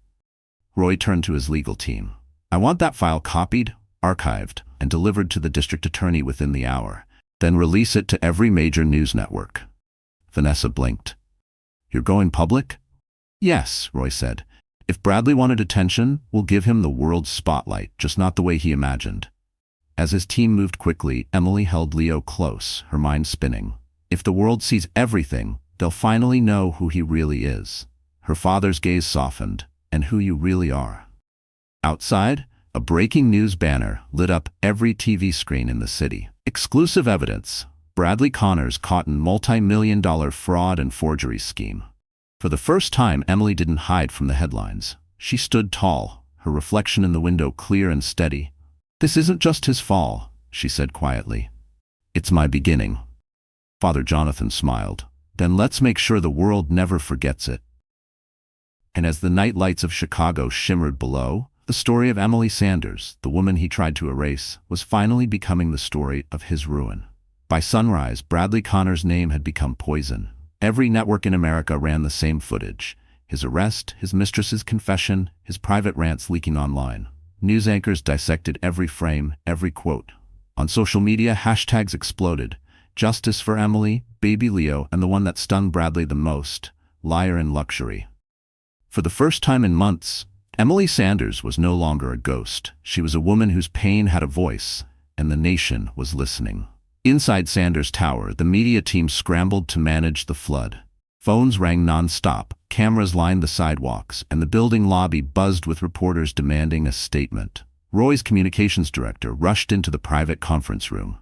Roy turned to his legal team. "I want that file copied, archived, and delivered to the district attorney within the hour. Then release it to every major news network." Vanessa blinked. "You're going public?" "Yes," Roy said. "If Bradley wanted attention, we'll give him the world's spotlight, just not the way he imagined." As his team moved quickly, Emily held Leo close, her mind spinning. If the world sees everything, they'll finally know who he really is. Her father's gaze softened, and who you really are. Outside, a breaking news banner lit up every TV screen in the city. Exclusive evidence: Bradley Connors caught in multi-million-dollar fraud and forgery scheme. For the first time, Emily didn't hide from the headlines. She stood tall, her reflection in the window clear and steady. "This isn't just his fall," she said quietly. "It's my beginning." Father Jonathan smiled. "Then let's make sure the world never forgets it." And as the night lights of Chicago shimmered below, the story of Emily Sanders, the woman he tried to erase, was finally becoming the story of his ruin. By sunrise, Bradley Connors' name had become poison. Every network in America ran the same footage: his arrest, his mistress's confession, his private rants leaking online. News anchors dissected every frame, every quote. On social media, hashtags exploded: "Justice for Emily," "Baby Leo," and the one that stung Bradley the most: "Liar in Luxury." For the first time in months, Emily Sanders was no longer a ghost. She was a woman whose pain had a voice, and the nation was listening. Inside Sanders Tower, the media team scrambled to manage the flood. Phones rang non-stop, cameras lined the sidewalks, and the building lobby buzzed with reporters demanding a statement. Roy's communications director rushed into the private conference room.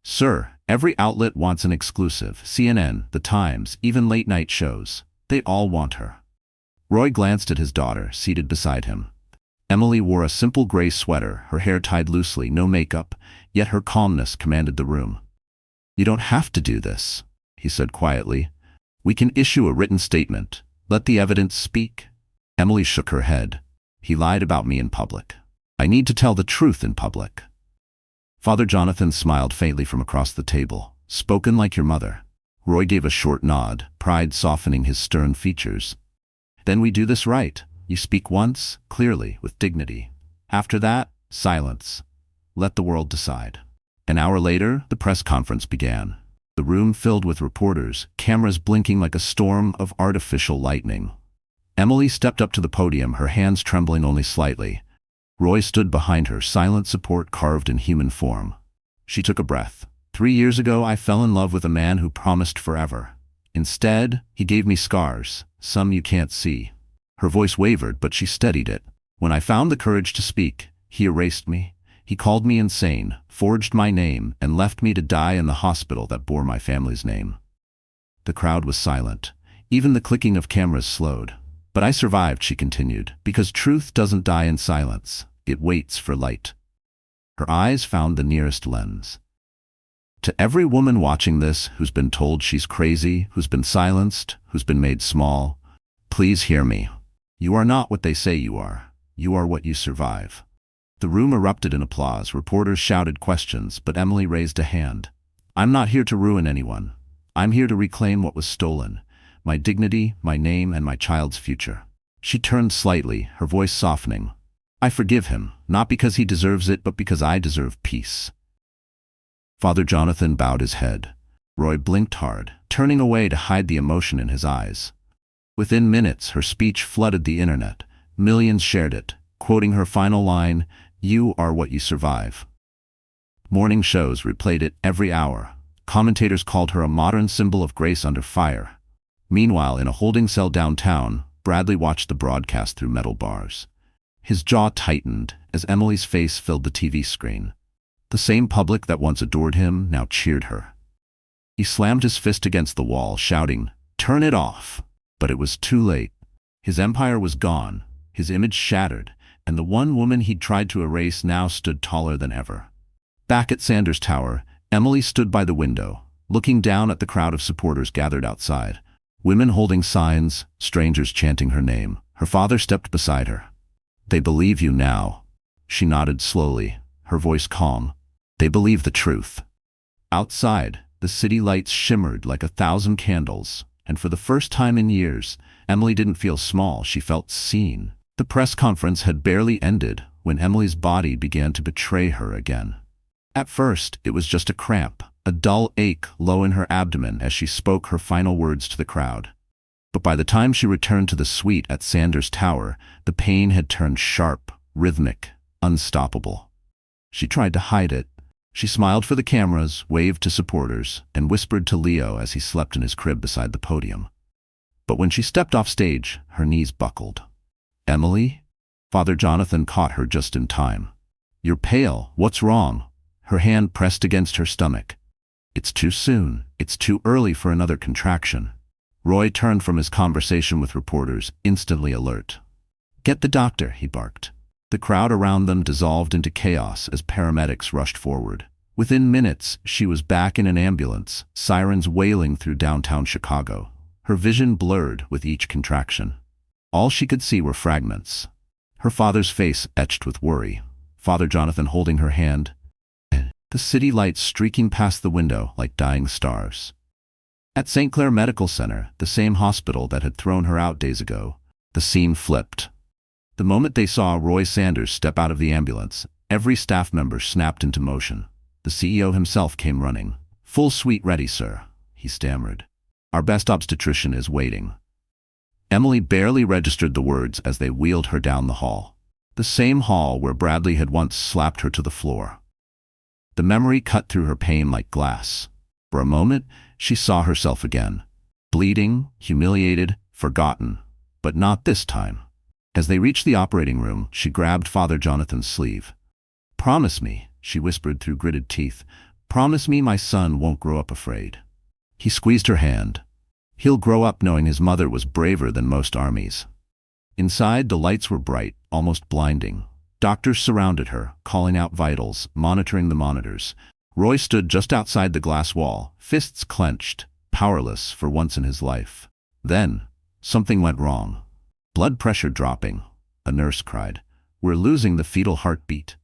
"Sir, every outlet wants an exclusive. CNN, The Times, even late-night shows. They all want her." Roy glanced at his daughter, seated beside him. Emily wore a simple gray sweater, her hair tied loosely, no makeup, yet her calmness commanded the room. "You don't have to do this," he said quietly. "We can issue a written statement. Let the evidence speak." Emily shook her head. "He lied about me in public. I need to tell the truth in public." Father Jonathan smiled faintly from across the table. "Spoken like your mother." Roy gave a short nod, pride softening his stern features. "Then we do this right. You speak once, clearly, with dignity. After that, silence. Let the world decide." An hour later, the press conference began. The room filled with reporters, cameras blinking like a storm of artificial lightning. Emily stepped up to the podium, her hands trembling only slightly. Roy stood behind her, silent support carved in human form. She took a breath. 3 years ago, I fell in love with a man who promised forever. Instead, he gave me scars, some you can't see." Her voice wavered, but she steadied it. "When I found the courage to speak, he erased me. He called me insane, forged my name, and left me to die in the hospital that bore my family's name." The crowd was silent. Even the clicking of cameras slowed. "But I survived," she continued, "because truth doesn't die in silence. It waits for light." Her eyes found the nearest lens. "To every woman watching this who's been told she's crazy, who's been silenced, who's been made small, please hear me. You are not what they say you are. You are what you survive." The room erupted in applause. Reporters shouted questions, but Emily raised a hand. "I'm not here to ruin anyone. I'm here to reclaim what was stolen. My dignity, my name, and my child's future." She turned slightly, her voice softening. "I forgive him, not because he deserves it, but because I deserve peace." Father Jonathan bowed his head. Roy blinked hard, turning away to hide the emotion in his eyes. Within minutes, her speech flooded the internet. Millions shared it, quoting her final line, "You are what you survive." Morning shows replayed it every hour. Commentators called her a modern symbol of grace under fire. Meanwhile, in a holding cell downtown, Bradley watched the broadcast through metal bars. His jaw tightened as Emily's face filled the TV screen. The same public that once adored him now cheered her. He slammed his fist against the wall, shouting, "Turn it off!" But it was too late. His empire was gone, his image shattered, and the one woman he'd tried to erase now stood taller than ever. Back at Sanders Tower, Emily stood by the window, looking down at the crowd of supporters gathered outside. Women holding signs, strangers chanting her name. Her father stepped beside her. "They believe you now." She nodded slowly, her voice calm. "They believe the truth." Outside, the city lights shimmered like 1,000 candles, and for the first time in years, Emily didn't feel small, she felt seen. The press conference had barely ended when Emily's body began to betray her again. At first, it was just a cramp, a dull ache low in her abdomen as she spoke her final words to the crowd. But by the time she returned to the suite at Sanders Tower, the pain had turned sharp, rhythmic, unstoppable. She tried to hide it. She smiled for the cameras, waved to supporters, and whispered to Leo as he slept in his crib beside the podium. But when she stepped off stage, her knees buckled. "Emily?" Father Jonathan caught her just in time. "You're pale. What's wrong?" Her hand pressed against her stomach. "It's too soon. It's too early for another contraction." Roy turned from his conversation with reporters, instantly alert. "Get the doctor," he barked. The crowd around them dissolved into chaos as paramedics rushed forward. Within minutes, she was back in an ambulance, sirens wailing through downtown Chicago. Her vision blurred with each contraction. All she could see were fragments. Her father's face etched with worry. Father Jonathan holding her hand. The city lights streaking past the window like dying stars. At St. Clair Medical Center, the same hospital that had thrown her out days ago, the scene flipped. The moment they saw Roy Sanders step out of the ambulance, every staff member snapped into motion. The CEO himself came running. "Full suite ready, sir," he stammered. "Our best obstetrician is waiting." Emily barely registered the words as they wheeled her down the hall. The same hall where Bradley had once slapped her to the floor. The memory cut through her pain like glass. For a moment, she saw herself again. Bleeding, humiliated, forgotten. But not this time. As they reached the operating room, she grabbed Father Jonathan's sleeve. "Promise me," she whispered through gritted teeth. "Promise me my son won't grow up afraid." He squeezed her hand. "He'll grow up knowing his mother was braver than most armies." Inside, the lights were bright, almost blinding. Doctors surrounded her, calling out vitals, monitoring the monitors. Roy stood just outside the glass wall, fists clenched, powerless for once in his life. Then, something went wrong. Blood pressure dropping. A nurse cried, "We're losing the fetal heartbeat."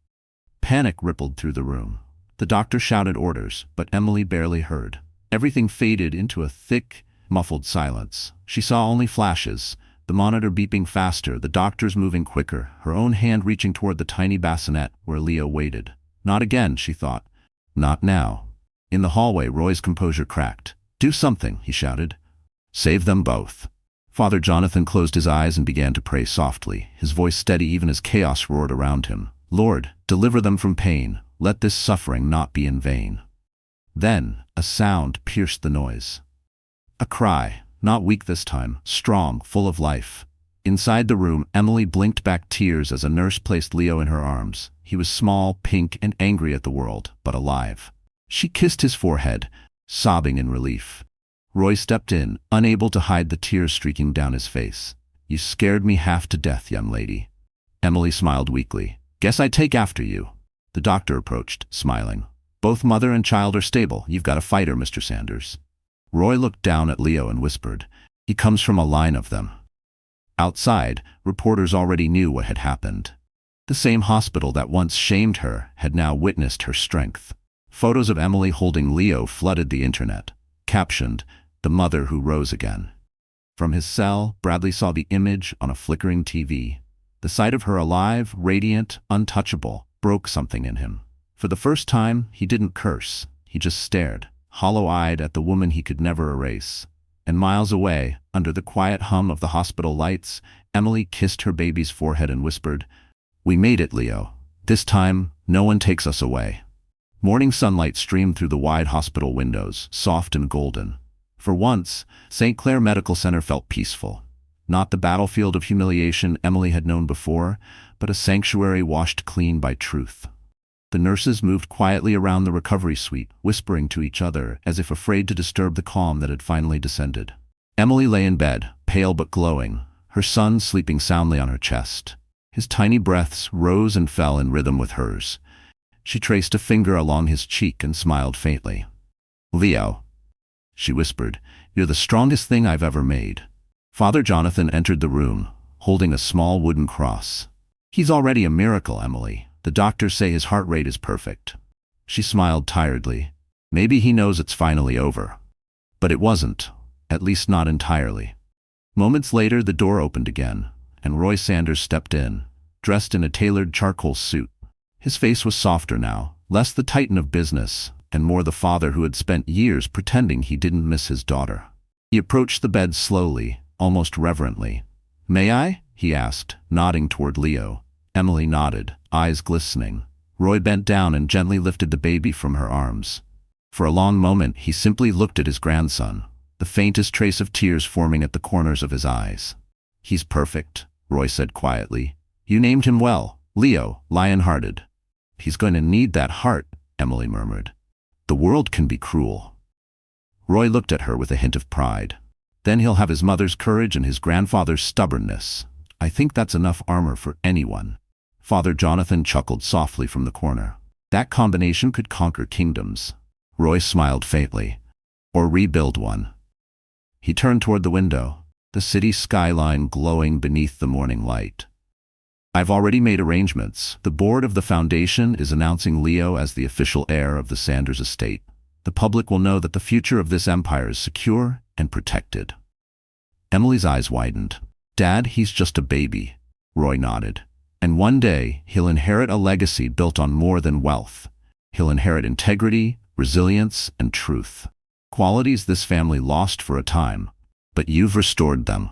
Panic rippled through the room. The doctor shouted orders, but Emily barely heard. Everything faded into a thick, muffled silence. She saw only flashes, the monitor beeping faster, the doctors moving quicker, her own hand reaching toward the tiny bassinet where Leo waited. Not again, she thought. Not now. In the hallway, Roy's composure cracked. "Do something," he shouted. "Save them both." Father Jonathan closed his eyes and began to pray softly, his voice steady even as chaos roared around him. "Lord, deliver them from pain. Let this suffering not be in vain." Then, a sound pierced the noise. A cry, not weak this time, strong, full of life. Inside the room, Emily blinked back tears as a nurse placed Leo in her arms. He was small, pink, and angry at the world, but alive. She kissed his forehead, sobbing in relief. Roy stepped in, unable to hide the tears streaking down his face. "You scared me half to death, young lady." Emily smiled weakly. "Guess I'd take after you." The doctor approached, smiling. "Both mother and child are stable. You've got a fighter, Mr. Sanders." Roy looked down at Leo and whispered, "He comes from a line of them." Outside, reporters already knew what had happened. The same hospital that once shamed her had now witnessed her strength. Photos of Emily holding Leo flooded the internet, captioned, "The mother who rose again." From his cell, Bradley saw the image on a flickering TV. The sight of her alive, radiant, untouchable, broke something in him. For the first time, he didn't curse. He just stared, hollow-eyed at the woman he could never erase. And miles away, under the quiet hum of the hospital lights, Emily kissed her baby's forehead and whispered, "We made it, Leo. This time, no one takes us away." Morning sunlight streamed through the wide hospital windows, soft and golden. For once, St. Clair Medical Center felt peaceful. Not the battlefield of humiliation Emily had known before, but a sanctuary washed clean by truth. The nurses moved quietly around the recovery suite, whispering to each other as if afraid to disturb the calm that had finally descended. Emily lay in bed, pale but glowing, her son sleeping soundly on her chest. His tiny breaths rose and fell in rhythm with hers. She traced a finger along his cheek and smiled faintly. "Leo," she whispered, "you're the strongest thing I've ever made." Father Jonathan entered the room, holding a small wooden cross. "He's already a miracle, Emily. The doctors say his heart rate is perfect." She smiled tiredly. Maybe he knows it's finally over. But it wasn't, at least not entirely. Moments later, the door opened again, and Roy Sanders stepped in, dressed in a tailored charcoal suit. His face was softer now, less the titan of business, and more the father who had spent years pretending he didn't miss his daughter. He approached the bed slowly, almost reverently. "May I?" he asked, nodding toward Leo. Emily nodded, eyes glistening. Roy bent down and gently lifted the baby from her arms. For a long moment, he simply looked at his grandson, the faintest trace of tears forming at the corners of his eyes. "He's perfect," Roy said quietly. "You named him well, Leo, lion-hearted." "He's going to need that heart," Emily murmured. "The world can be cruel." Roy looked at her with a hint of pride. "Then he'll have his mother's courage and his grandfather's stubbornness. I think that's enough armor for anyone." Father Jonathan chuckled softly from the corner. "That combination could conquer kingdoms." Roy smiled faintly. "Or rebuild one." He turned toward the window, the city skyline glowing beneath the morning light. "I've already made arrangements. The board of the foundation is announcing Leo as the official heir of the Sanders estate. The public will know that the future of this empire is secure and protected." Emily's eyes widened. "Dad, he's just a baby." Roy nodded. "And one day, he'll inherit a legacy built on more than wealth. He'll inherit integrity, resilience, and truth. Qualities this family lost for a time, but you've restored them."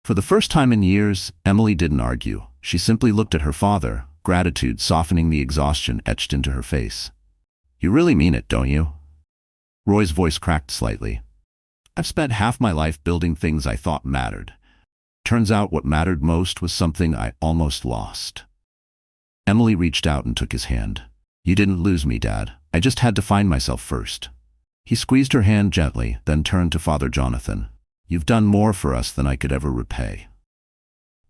For the first time in years, Emily didn't argue. She simply looked at her father, gratitude softening the exhaustion etched into her face. "You really mean it, don't you?" Roy's voice cracked slightly. "I've spent half my life building things I thought mattered. Turns out what mattered most was something I almost lost." Emily reached out and took his hand. "You didn't lose me, Dad. I just had to find myself first." He squeezed her hand gently, then turned to Father Jonathan. "You've done more for us than I could ever repay."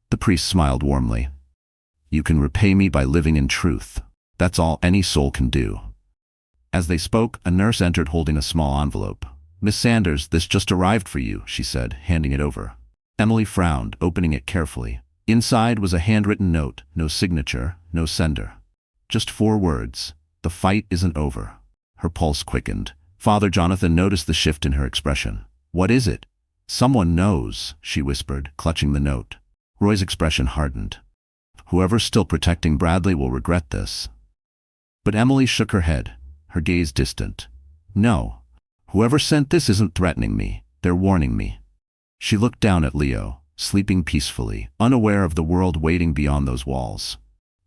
The priest smiled warmly. "You can repay me by living in truth. That's all any soul can do." As they spoke, a nurse entered holding a small envelope. "Miss Sanders, this just arrived for you," she said, handing it over. Emily frowned, opening it carefully. Inside was a handwritten note, no signature, no sender. Just 4 words, "The fight isn't over." Her pulse quickened. Father Jonathan noticed the shift in her expression. "What is it?" "Someone knows," she whispered, clutching the note. Roy's expression hardened. "Whoever's still protecting Bradley will regret this." But Emily shook her head, her gaze distant. "No. Whoever sent this isn't threatening me. They're warning me." She looked down at Leo, sleeping peacefully, unaware of the world waiting beyond those walls.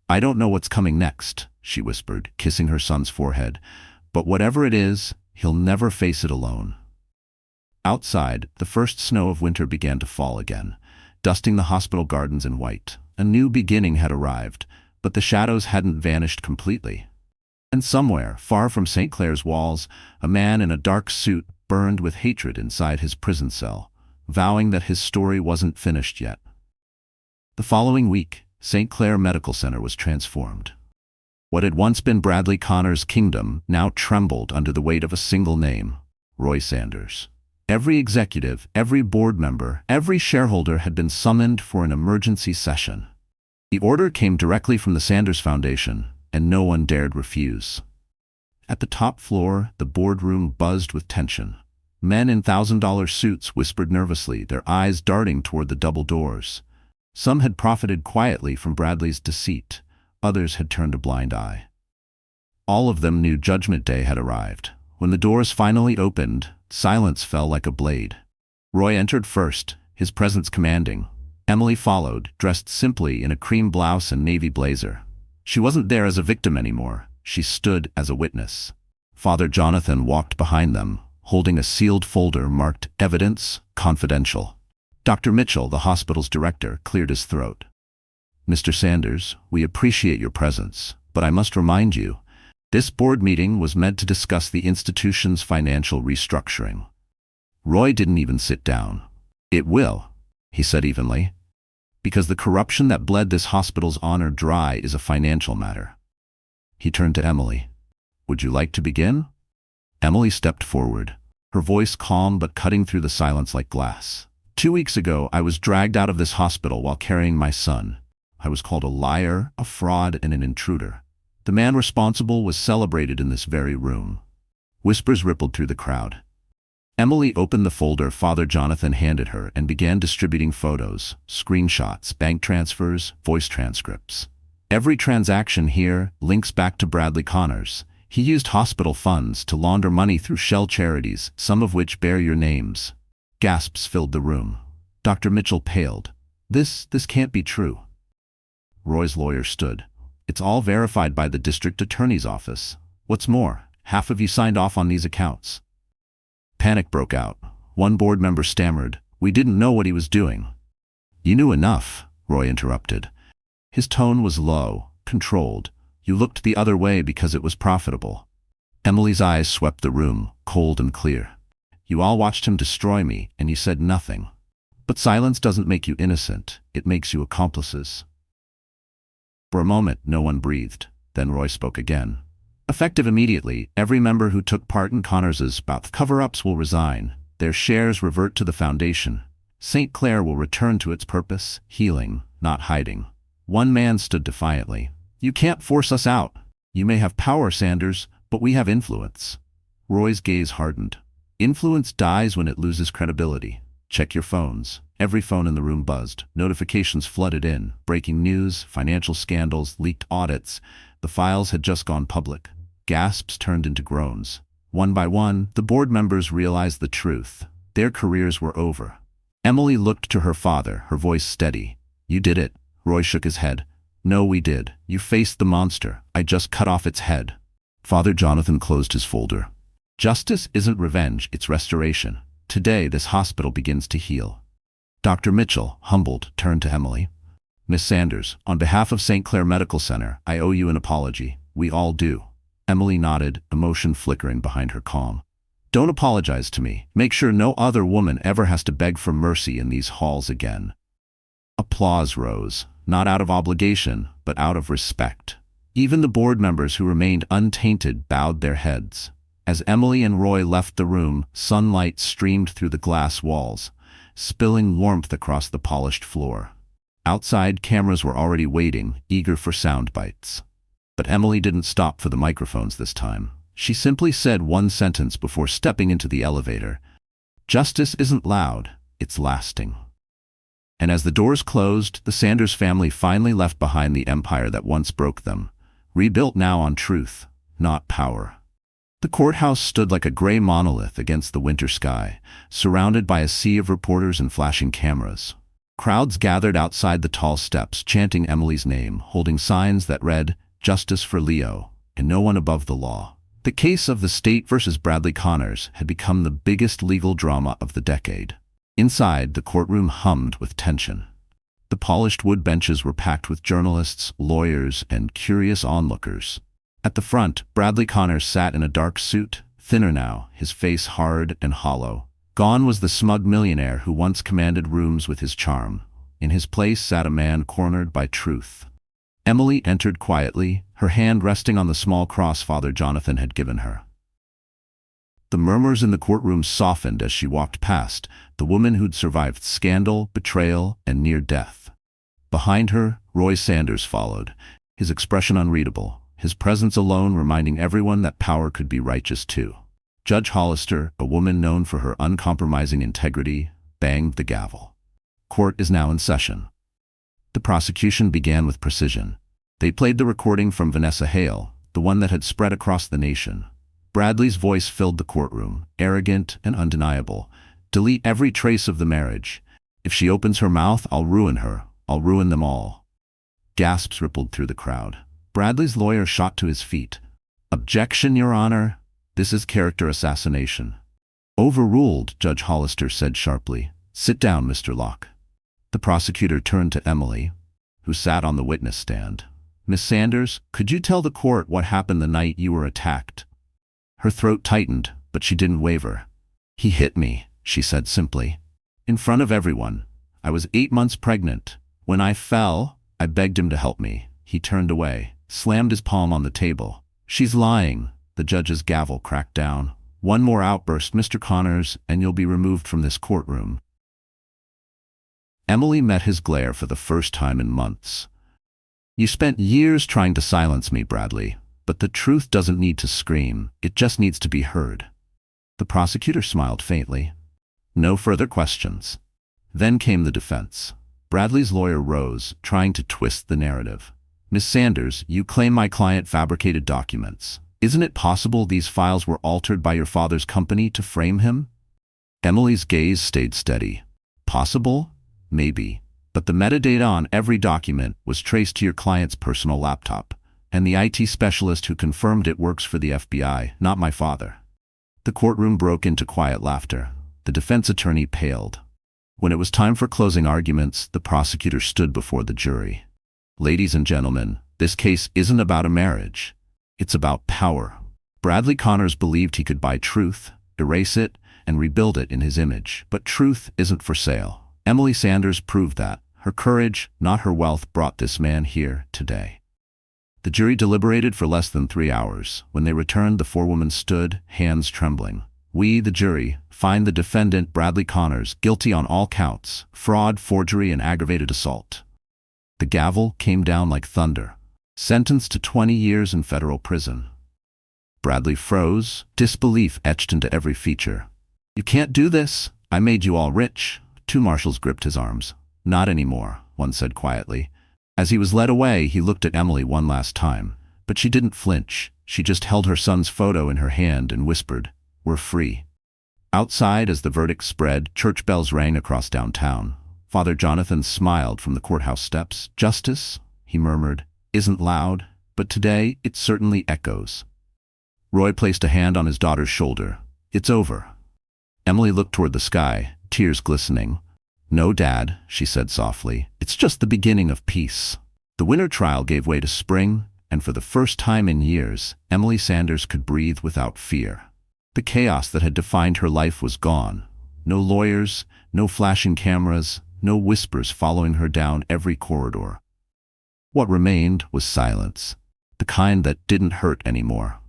"I don't know what's coming next," she whispered, kissing her son's forehead. "But whatever it is, He'll never face it alone. Outside, the first snow of winter began to fall again, dusting the hospital gardens in white. A new beginning had arrived, but the shadows hadn't vanished completely. And somewhere, far from St. Clair's walls, a man in a dark suit burned with hatred inside his prison cell, vowing that his story wasn't finished yet. The following week, St. Clair Medical Center was transformed. What had once been Bradley Connor's kingdom now trembled under the weight of a single name, Roy Sanders. Every executive, every board member, every shareholder had been summoned for an emergency session. The order came directly from the Sanders Foundation, and no one dared refuse. At the top floor, the boardroom buzzed with tension. Men in $1,000 suits whispered nervously, their eyes darting toward the double doors. Some had profited quietly from Bradley's deceit. Others had turned a blind eye. All of them knew Judgment Day had arrived. When the doors finally opened, silence fell like a blade. Roy entered first, his presence commanding. Emily followed, dressed simply in a cream blouse and navy blazer. She wasn't there as a victim anymore. She stood as a witness. Father Jonathan walked behind them, holding a sealed folder marked Evidence Confidential. Dr. Mitchell, the hospital's director, cleared his throat. "Mr. Sanders, we appreciate your presence, but I must remind you, this board meeting was meant to discuss the institution's financial restructuring." Roy didn't even sit down. "It will," he said evenly, "because the corruption that bled this hospital's honor dry is a financial matter." He turned to Emily. "Would you like to begin?" Emily stepped forward, her voice calm but cutting through the silence like glass. "2 weeks ago, I was dragged out of this hospital while carrying my son. I was called a liar, a fraud, and an intruder. The man responsible was celebrated in this very room." Whispers rippled through the crowd. Emily opened the folder Father Jonathan handed her and began distributing photos, screenshots, bank transfers, voice transcripts. "Every transaction here links back to Bradley Connors. He used hospital funds to launder money through shell charities, some of which bear your names." Gasps filled the room. Dr. Mitchell paled. This can't be true." Roy's lawyer stood. "It's all verified by the district attorney's office. What's more, half of you signed off on these accounts." Panic broke out. One board member stammered, "We didn't know what he was doing." "You knew enough," Roy interrupted. His tone was low, controlled. "You looked the other way because it was profitable." Emily's eyes swept the room, cold and clear. "You all watched him destroy me, and you said nothing. But silence doesn't make you innocent. It makes you accomplices." For a moment, no one breathed. Then Roy spoke again. "Effective immediately, every member who took part in Connors's cover-ups will resign. Their shares revert to the foundation. St. Clair will return to its purpose, healing, not hiding." One man stood defiantly. "You can't force us out. You may have power, Sanders, but we have influence." Roy's gaze hardened. "Influence dies when it loses credibility. Check your phones." Every phone in the room buzzed. Notifications flooded in. Breaking news, financial scandals, leaked audits. The files had just gone public. Gasps turned into groans. One by one, the board members realized the truth. Their careers were over. Emily looked to her father, her voice steady. "You did it." Roy shook his head. "No, we did. You faced the monster. I just cut off its head." Father Jonathan closed his folder. "Justice isn't revenge, it's restoration. Today, this hospital begins to heal." Dr. Mitchell, humbled, turned to Emily. "Miss Sanders, on behalf of St. Clair Medical Center, I owe you an apology. We all do." Emily nodded, emotion flickering behind her calm. "Don't apologize to me. Make sure no other woman ever has to beg for mercy in these halls again." Applause rose, not out of obligation, but out of respect. Even the board members who remained untainted bowed their heads. As Emily and Roy left the room, sunlight streamed through the glass walls, spilling warmth across the polished floor. Outside, cameras were already waiting, eager for sound bites. But Emily didn't stop for the microphones this time. She simply said one sentence before stepping into the elevator. "Justice isn't loud, it's lasting." And as the doors closed, the Sanders family finally left behind the empire that once broke them, rebuilt now on truth, not power. The courthouse stood like a gray monolith against the winter sky, surrounded by a sea of reporters and flashing cameras. Crowds gathered outside the tall steps, chanting Emily's name, holding signs that read, "Justice for Leo," and "No one above the law." The case of the state versus Bradley Connors had become the biggest legal drama of the decade. Inside, the courtroom hummed with tension. The polished wood benches were packed with journalists, lawyers, and curious onlookers. At the front, Bradley Connors sat in a dark suit, thinner now, his face hard and hollow. Gone was the smug millionaire who once commanded rooms with his charm. In his place sat a man cornered by truth. Emily entered quietly, her hand resting on the small cross Father Jonathan had given her. The murmurs in the courtroom softened as she walked past, the woman who'd survived scandal, betrayal, and near death. Behind her, Roy Sanders followed, his expression unreadable, his presence alone reminding everyone that power could be righteous too. Judge Hollister, a woman known for her uncompromising integrity, banged the gavel. Court is now in session. The prosecution began with precision. They played the recording from Vanessa Hale, the one that had spread across the nation. Bradley's voice filled the courtroom, arrogant and undeniable. "Delete every trace of the marriage. If she opens her mouth, I'll ruin her. I'll ruin them all." Gasps rippled through the crowd. Bradley's lawyer shot to his feet. "Objection, Your Honor. This is character assassination." "Overruled," Judge Hollister said sharply. "Sit down, Mr. Locke." The prosecutor turned to Emily, who sat on the witness stand. "Miss Sanders, could you tell the court what happened the night you were attacked?" Her throat tightened, but she didn't waver. "He hit me," she said simply. "In front of everyone. I was 8 months pregnant. When I fell, I begged him to help me. He turned away, slammed his palm on the table. She's lying." The judge's gavel cracked down. "One more outburst, Mr. Connors, and you'll be removed from this courtroom." Emily met his glare for the first time in months. "You spent years trying to silence me, Bradley, but the truth doesn't need to scream, it just needs to be heard." The prosecutor smiled faintly. "No further questions." Then came the defense. Bradley's lawyer rose, trying to twist the narrative. "Miss Sanders, you claim my client fabricated documents. Isn't it possible these files were altered by your father's company to frame him?" Emily's gaze stayed steady. "Possible? Maybe. But the metadata on every document was traced to your client's personal laptop, and the IT specialist who confirmed it works for the FBI, not my father." The courtroom broke into quiet laughter. The defense attorney paled. When it was time for closing arguments, the prosecutor stood before the jury. "Ladies and gentlemen, this case isn't about a marriage. It's about power. Bradley Connors believed he could buy truth, erase it, and rebuild it in his image. But truth isn't for sale. Emily Sanders proved that. Her courage, not her wealth, brought this man here today." The jury deliberated for less than 3 hours. When they returned, the four women stood, hands trembling. "We, the jury, find the defendant, Bradley Connors, guilty on all counts: fraud, forgery, and aggravated assault." The gavel came down like thunder. "Sentenced to 20 years in federal prison." Bradley froze, disbelief etched into every feature. "You can't do this. I made you all rich." Two marshals gripped his arms. "Not anymore," one said quietly. As he was led away, he looked at Emily one last time, but she didn't flinch. She just held her son's photo in her hand and whispered, "We're free." Outside, as the verdict spread, church bells rang across downtown. Father Jonathan smiled from the courthouse steps. "Justice," he murmured, "isn't loud, but today it certainly echoes." Roy placed a hand on his daughter's shoulder. "It's over." Emily looked toward the sky, tears glistening. "No, Dad," she said softly. "It's just the beginning of peace." The winter trial gave way to spring, and for the first time in years, Emily Sanders could breathe without fear. The chaos that had defined her life was gone. No lawyers, no flashing cameras, no whispers following her down every corridor. What remained was silence, the kind that didn't hurt anymore.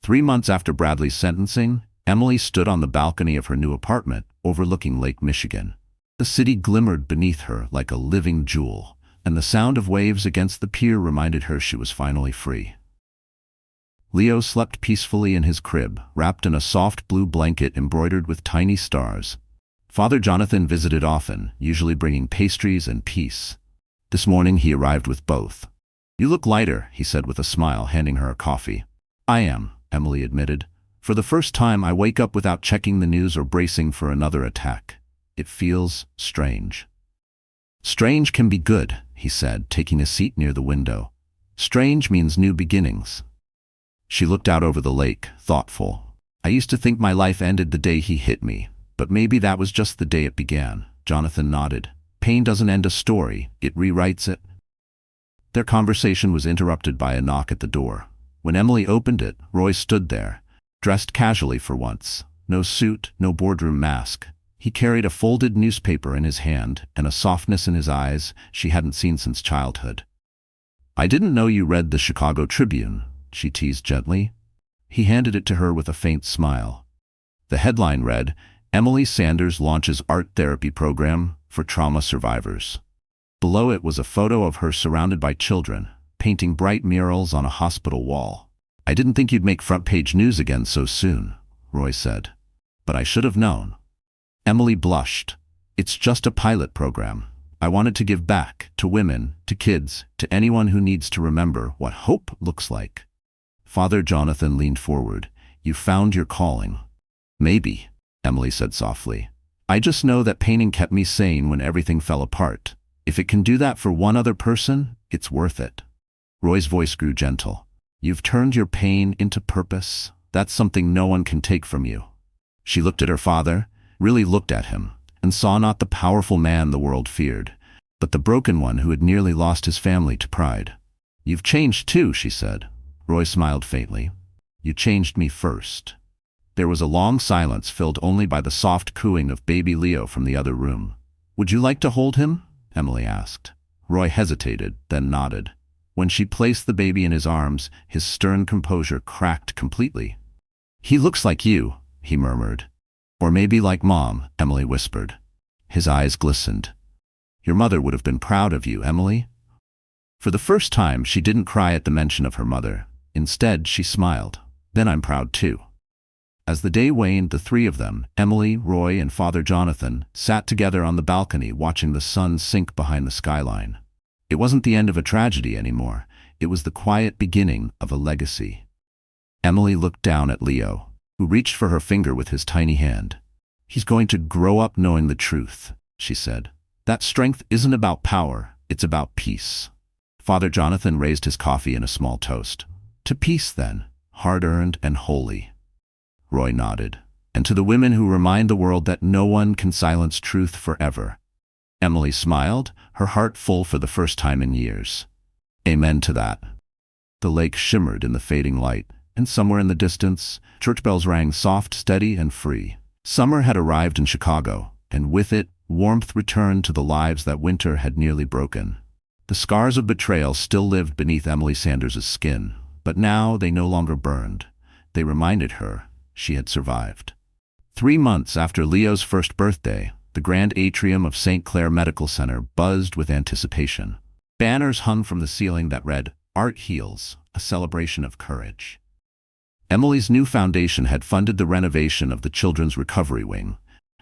3 months after Bradley's sentencing, Emily stood on the balcony of her new apartment overlooking Lake Michigan. The city glimmered beneath her like a living jewel, and the sound of waves against the pier reminded her she was finally free. Leo slept peacefully in his crib, wrapped in a soft blue blanket embroidered with tiny stars. Father Jonathan visited often, usually bringing pastries and peace. This morning he arrived with both. "You look lighter," he said with a smile, handing her a coffee. "I am," Emily admitted. "For the first time, I wake up without checking the news or bracing for another attack. It feels strange." "Strange can be good," he said, taking a seat near the window. "Strange means new beginnings." She looked out over the lake, thoughtful. I used to think my life ended the day he hit me, but maybe that was just the day it began. Jonathan nodded. Pain doesn't end a story, it rewrites it. Their conversation was interrupted by a knock at the door. When Emily opened it, Roy stood there, dressed casually for once. No suit, no boardroom mask. He carried a folded newspaper in his hand and a softness in his eyes she hadn't seen since childhood. "I didn't know you read the Chicago Tribune," she teased gently. He handed it to her with a faint smile. The headline read, "Emily Sanders launches art therapy program for trauma survivors." Below it was a photo of her surrounded by children, painting bright murals on a hospital wall. "I didn't think you'd make front-page news again so soon," Roy said. "But I should have known." Emily blushed. "It's just a pilot program. I wanted to give back, to women, to kids, to anyone who needs to remember what hope looks like." Father Jonathan leaned forward. "You found your calling." "Maybe," Emily said softly. "I just know that painting kept me sane when everything fell apart. If it can do that for one other person, it's worth it." Roy's voice grew gentle. "You've turned your pain into purpose. That's something no one can take from you." She looked at her father, really looked at him, and saw not the powerful man the world feared, but the broken one who had nearly lost his family to pride. "You've changed too," she said. Roy smiled faintly. "You changed me first." There was a long silence filled only by the soft cooing of baby Leo from the other room. "Would you like to hold him?" Emily asked. Roy hesitated, then nodded. When she placed the baby in his arms, his stern composure cracked completely. "He looks like you," he murmured. "Or maybe like Mom," Emily whispered. His eyes glistened. "Your mother would have been proud of you, Emily." For the first time, she didn't cry at the mention of her mother. Instead, she smiled. "Then I'm proud too." As the day waned, the three of them, Emily, Roy, and Father Jonathan, sat together on the balcony watching the sun sink behind the skyline. It wasn't the end of a tragedy anymore. It was the quiet beginning of a legacy. Emily looked down at Leo, who reached for her finger with his tiny hand. "He's going to grow up knowing the truth," she said. "That strength isn't about power, it's about peace." Father Jonathan raised his coffee in a small toast. "To peace, then, hard-earned and holy." Roy nodded. "And to the women who remind the world that no one can silence truth forever." Emily smiled, her heart full for the first time in years. "Amen to that." The lake shimmered in the fading light, and somewhere in the distance, church bells rang soft, steady, and free. Summer had arrived in Chicago, and with it, warmth returned to the lives that winter had nearly broken. The scars of betrayal still lived beneath Emily Sanders' skin, but now they no longer burned. They reminded her she had survived. 3 months after Leo's first birthday, the grand atrium of St. Clair Medical Center buzzed with anticipation. Banners hung from the ceiling that read, "Art Heals, a celebration of courage." Emily's new foundation had funded the renovation of the Children's Recovery Wing,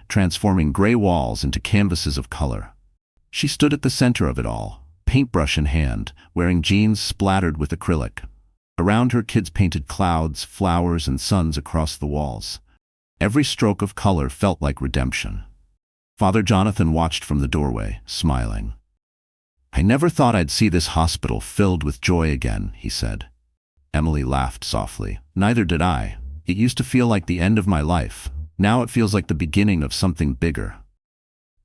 transforming gray walls into canvases of color. She stood at the center of it all, paintbrush in hand, wearing jeans splattered with acrylic. Around her, kids painted clouds, flowers, and suns across the walls. Every stroke of color felt like redemption. Father Jonathan watched from the doorway, smiling. "I never thought I'd see this hospital filled with joy again," he said. Emily laughed softly. "Neither did I. It used to feel like the end of my life. Now it feels like the beginning of something bigger."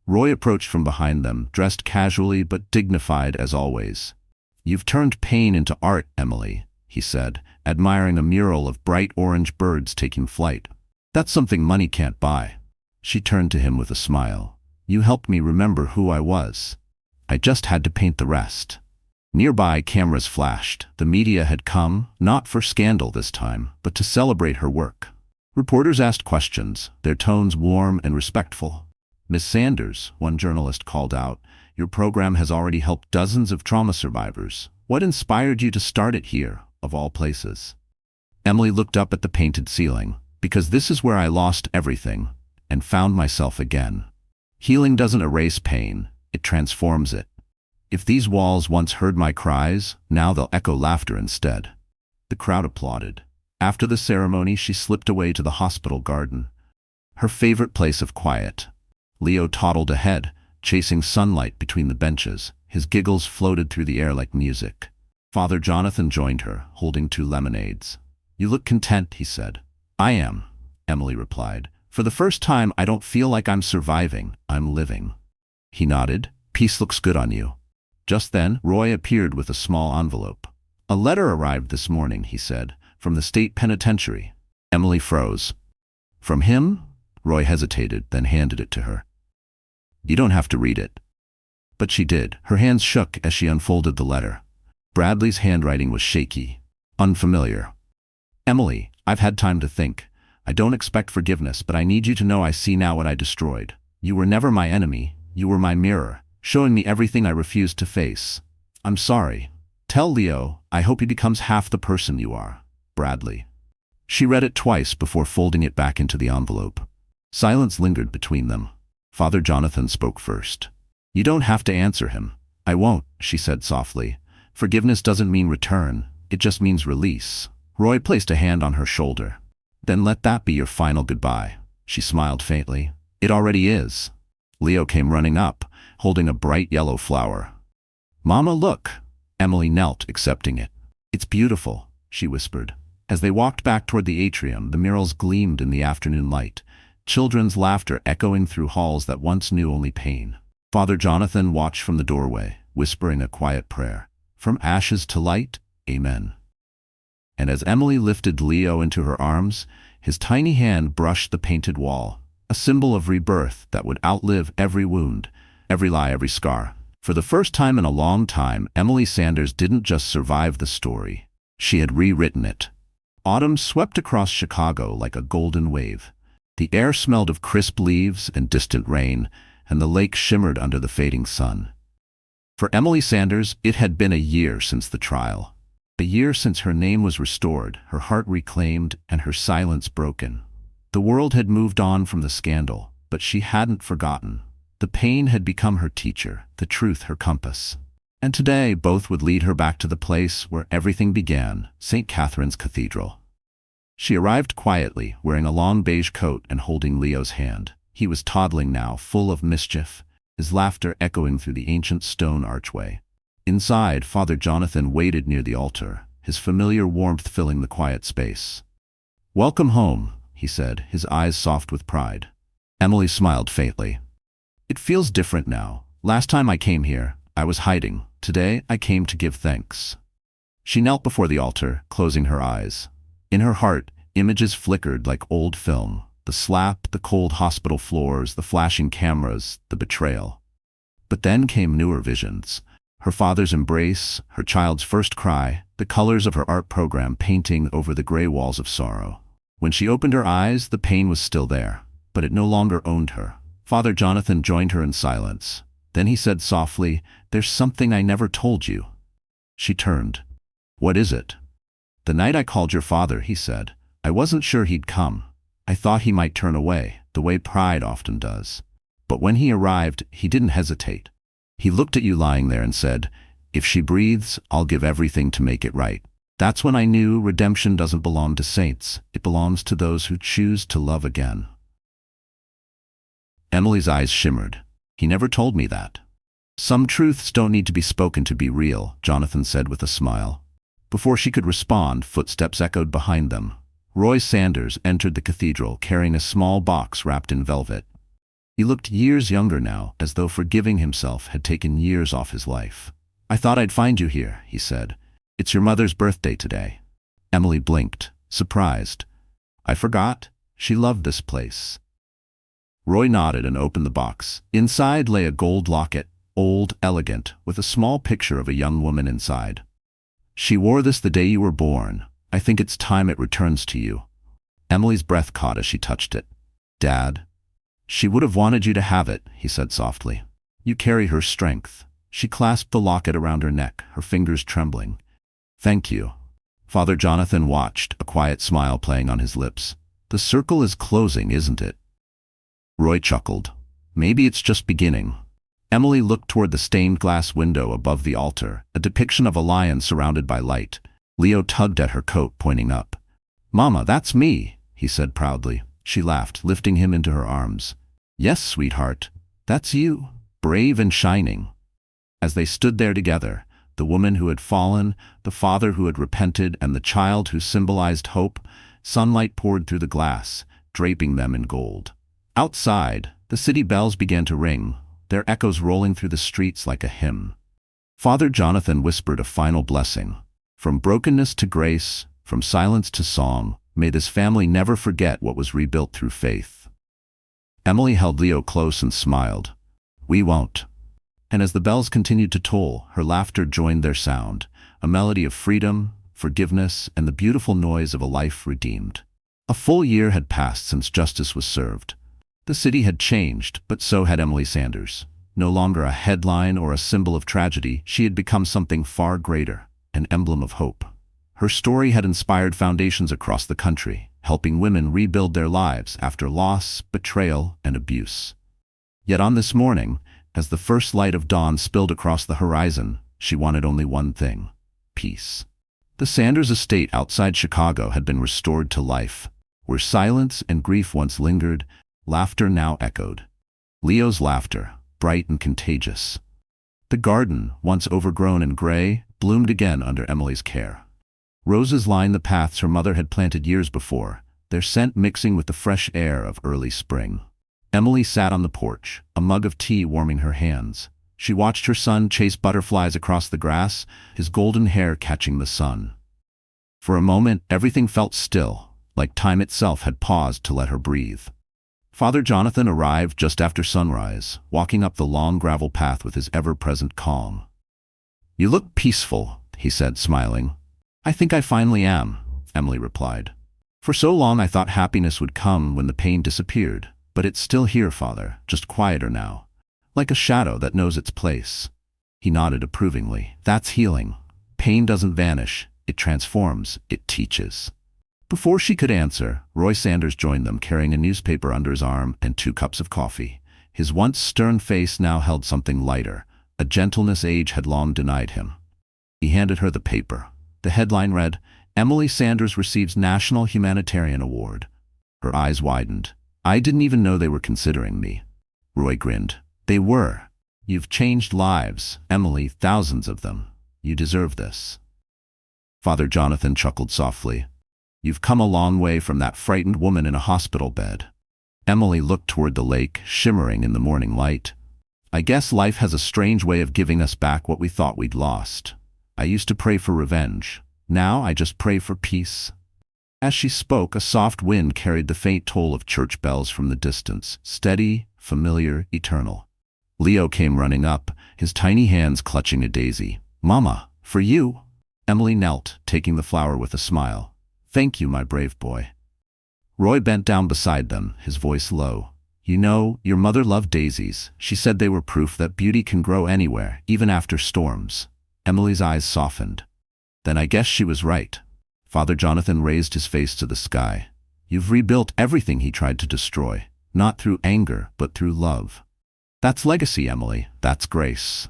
Roy approached from behind them, dressed casually but dignified as always. "You've turned pain into art, Emily," he said, admiring a mural of bright orange birds taking flight. "That's something money can't buy." She turned to him with a smile. "You helped me remember who I was. I just had to paint the rest." Nearby, cameras flashed. The media had come, not for scandal this time, but to celebrate her work. Reporters asked questions, their tones warm and respectful. "Miss Sanders," one journalist called out, "your program has already helped dozens of trauma survivors. What inspired you to start it here, of all places?" Emily looked up at the painted ceiling. "Because this is where I lost everything, and found myself again. Healing doesn't erase pain, it transforms it. If these walls once heard my cries, now they'll echo laughter instead." The crowd applauded. After the ceremony, she slipped away to the hospital garden, her favorite place of quiet. Leo toddled ahead, chasing sunlight between the benches. His giggles floated through the air like music. Father Jonathan joined her, holding 2 lemonades. You look content, he said. I am, Emily replied. For the first time, I don't feel like I'm surviving, I'm living. He nodded. Peace looks good on you. Just then, Roy appeared with a small envelope. A letter arrived this morning, he said, from the state penitentiary. Emily froze. From him? Roy hesitated, then handed it to her. You don't have to read it. But she did. Her hands shook as she unfolded the letter. Bradley's handwriting was shaky, unfamiliar. Emily, I've had time to think. I don't expect forgiveness, but I need you to know I see now what I destroyed. You were never my enemy. You were my mirror, showing me everything I refused to face. I'm sorry. Tell Leo, I hope he becomes half the person you are. Bradley. She read it twice before folding it back into the envelope. Silence lingered between them. Father Jonathan spoke first. You don't have to answer him. I won't, she said softly. Forgiveness doesn't mean return. It just means release. Roy placed a hand on her shoulder. Then let that be your final goodbye. She smiled faintly. It already is. Leo came running up, holding a bright yellow flower. Mama, look. Emily knelt, accepting it. It's beautiful, she whispered. As they walked back toward the atrium, the murals gleamed in the afternoon light, children's laughter echoing through halls that once knew only pain. Father Jonathan watched from the doorway, whispering a quiet prayer. From ashes to light, amen. And as Emily lifted Leo into her arms, his tiny hand brushed the painted wall, a symbol of rebirth that would outlive every wound, every lie, every scar. For the first time in a long time, Emily Sanders didn't just survive the story. She had rewritten it. Autumn swept across Chicago like a golden wave. The air smelled of crisp leaves and distant rain, and the lake shimmered under the fading sun. For Emily Sanders, it had been a year since the trial. A year since her name was restored, her heart reclaimed, and her silence broken. The world had moved on from the scandal, but she hadn't forgotten. The pain had become her teacher, the truth her compass. And today, both would lead her back to the place where everything began, St. Catherine's Cathedral. She arrived quietly, wearing a long beige coat and holding Leo's hand. He was toddling now, full of mischief, his laughter echoing through the ancient stone archway. Inside, Father Jonathan waited near the altar, his familiar warmth filling the quiet space. "Welcome home," he said, his eyes soft with pride. Emily smiled faintly. "It feels different now. Last time I came here, I was hiding. Today, I came to give thanks." She knelt before the altar, closing her eyes. In her heart, images flickered like old film. The slap, the cold hospital floors, the flashing cameras, the betrayal. But then came newer visions. Her father's embrace, her child's first cry, the colors of her art program painting over the gray walls of sorrow. When she opened her eyes, the pain was still there, but it no longer owned her. Father Jonathan joined her in silence. Then he said softly, "There's something I never told you." She turned. "What is it?" "The night I called your father," he said, "I wasn't sure he'd come. I thought he might turn away, the way pride often does. But when he arrived, he didn't hesitate. He looked at you lying there and said, 'If she breathes, I'll give everything to make it right.' That's when I knew redemption doesn't belong to saints. It belongs to those who choose to love again." Emily's eyes shimmered. "He never told me that." "Some truths don't need to be spoken to be real," Jonathan said with a smile. Before she could respond, footsteps echoed behind them. Roy Sanders entered the cathedral carrying a small box wrapped in velvet. He looked years younger now, as though forgiving himself had taken years off his life. "I thought I'd find you here," he said. "It's your mother's birthday today." Emily blinked, surprised. "I forgot. She loved this place." Roy nodded and opened the box. Inside lay a gold locket, old, elegant, with a small picture of a young woman inside. "She wore this the day you were born. I think it's time it returns to you." Emily's breath caught as she touched it. "Dad?" "She would have wanted you to have it," he said softly. "You carry her strength." She clasped the locket around her neck, her fingers trembling. "Thank you." Father Jonathan watched, a quiet smile playing on his lips. "The circle is closing, isn't it?" Roy chuckled. "Maybe it's just beginning." Emily looked toward the stained glass window above the altar, a depiction of a lion surrounded by light. Leo tugged at her coat, pointing up. "Mama, that's me," he said proudly. She laughed, lifting him into her arms. "Yes, sweetheart, that's you, brave and shining." As they stood there together, The woman who had fallen, the father who had repented, and the child who symbolized hope. Sunlight poured through the glass, draping them in gold. Outside, the city bells began to ring, their echoes rolling through the streets like a hymn. Father Jonathan whispered a final blessing. From brokenness to grace, from silence to song, may this family never forget what was rebuilt through faith. Emily held Leo close and smiled. We won't. And as the bells continued to toll, her laughter joined their sound, a melody of freedom, forgiveness, and the beautiful noise of a life redeemed. A full year had passed since justice was served. The city had changed, but so had Emily Sanders. No longer a headline or a symbol of tragedy, she had become something far greater, an emblem of hope. Her story had inspired foundations across the country, helping women rebuild their lives after loss, betrayal, and abuse. Yet on this morning, as the first light of dawn spilled across the horizon, she wanted only one thing: peace. The Sanders estate outside Chicago had been restored to life. Where silence and grief once lingered, laughter now echoed. Leo's laughter, bright and contagious. The garden, once overgrown and gray, bloomed again under Emily's care. Roses lined the paths her mother had planted years before, their scent mixing with the fresh air of early spring. Emily sat on the porch, a mug of tea warming her hands. She watched her son chase butterflies across the grass, his golden hair catching the sun. For a moment, everything felt still, like time itself had paused to let her breathe. Father Jonathan arrived just after sunrise, walking up the long gravel path with his ever-present calm. You look peaceful, he said, smiling. I think I finally am, Emily replied. For so long I thought happiness would come when the pain disappeared, but it's still here, Father, just quieter now, like a shadow that knows its place. He nodded approvingly. That's healing. Pain doesn't vanish, it transforms, it teaches. Before she could answer, Roy Sanders joined them, carrying a newspaper under his arm and 2 cups of coffee. His once stern face now held something lighter, a gentleness age had long denied him. He handed her the paper. The headline read, Emily Sanders receives National Humanitarian Award. Her eyes widened. I didn't even know they were considering me. Roy grinned. They were. You've changed lives, Emily, thousands of them. You deserve this. Father Jonathan chuckled softly. You've come a long way from that frightened woman in a hospital bed. Emily looked toward the lake, shimmering in the morning light. I guess life has a strange way of giving us back what we thought we'd lost. I used to pray for revenge. Now I just pray for peace. As she spoke, a soft wind carried the faint toll of church bells from the distance, steady, familiar, eternal. Leo came running up, his tiny hands clutching a daisy. Mama, for you. Emily knelt, taking the flower with a smile. Thank you, my brave boy. Roy bent down beside them, his voice low. You know, your mother loved daisies. She said they were proof that beauty can grow anywhere, even after storms. Emily's eyes softened. Then I guess she was right. Father Jonathan raised his face to the sky. You've rebuilt everything he tried to destroy, not through anger, but through love. That's legacy, Emily. That's grace.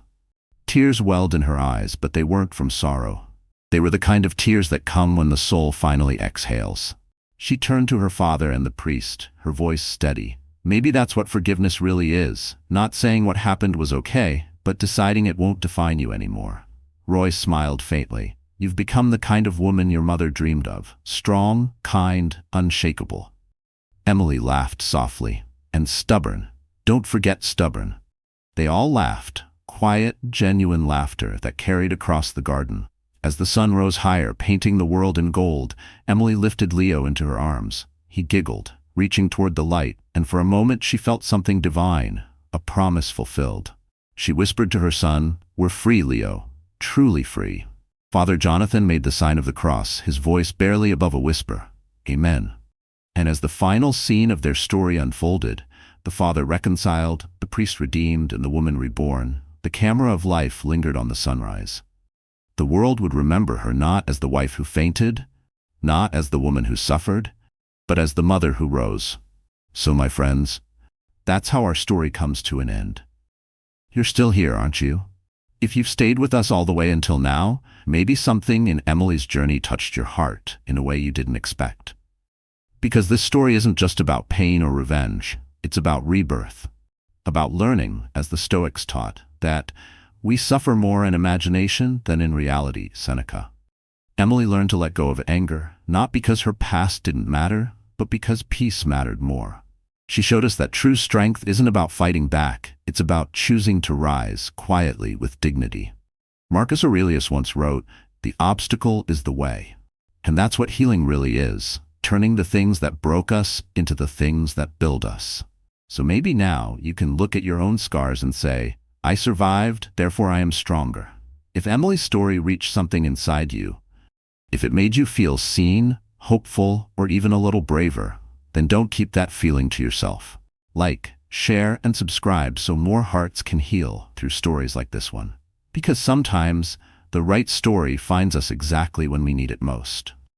Tears welled in her eyes, but they weren't from sorrow. They were the kind of tears that come when the soul finally exhales. She turned to her father and the priest, her voice steady. Maybe that's what forgiveness really is, not saying what happened was okay, but deciding it won't define you anymore. Roy smiled faintly. You've become the kind of woman your mother dreamed of, strong, kind, unshakable. Emily laughed softly. And stubborn. Don't forget stubborn. They all laughed, quiet, genuine laughter that carried across the garden. As the sun rose higher, painting the world in gold, Emily lifted Leo into her arms. He giggled, reaching toward the light, and for a moment she felt something divine, a promise fulfilled. She whispered to her son, We're free, Leo. Truly free. Father Jonathan made the sign of the cross, his voice barely above a whisper. Amen. And as the final scene of their story unfolded, the father reconciled, the priest redeemed, and the woman reborn, the camera of life lingered on the sunrise. The world would remember her not as the wife who fainted, not as the woman who suffered, but as the mother who rose. So, my friends, that's how our story comes to an end. You're still here, aren't you? If you've stayed with us all the way until now, maybe something in Emily's journey touched your heart in a way you didn't expect. Because this story isn't just about pain or revenge, it's about rebirth, about learning, as the Stoics taught, that We suffer more in imagination than in reality, Seneca. Emily learned to let go of anger, not because her past didn't matter, but because peace mattered more. She showed us that true strength isn't about fighting back, it's about choosing to rise quietly with dignity. Marcus Aurelius once wrote, "The obstacle is the way." And that's what healing really is, turning the things that broke us into the things that build us. So maybe now you can look at your own scars and say, "I survived, therefore I am stronger." If Emily's story reached something inside you, if it made you feel seen, hopeful, or even a little braver, then don't keep that feeling to yourself. Like, share, and subscribe so more hearts can heal through stories like this one. Because sometimes, the right story finds us exactly when we need it most.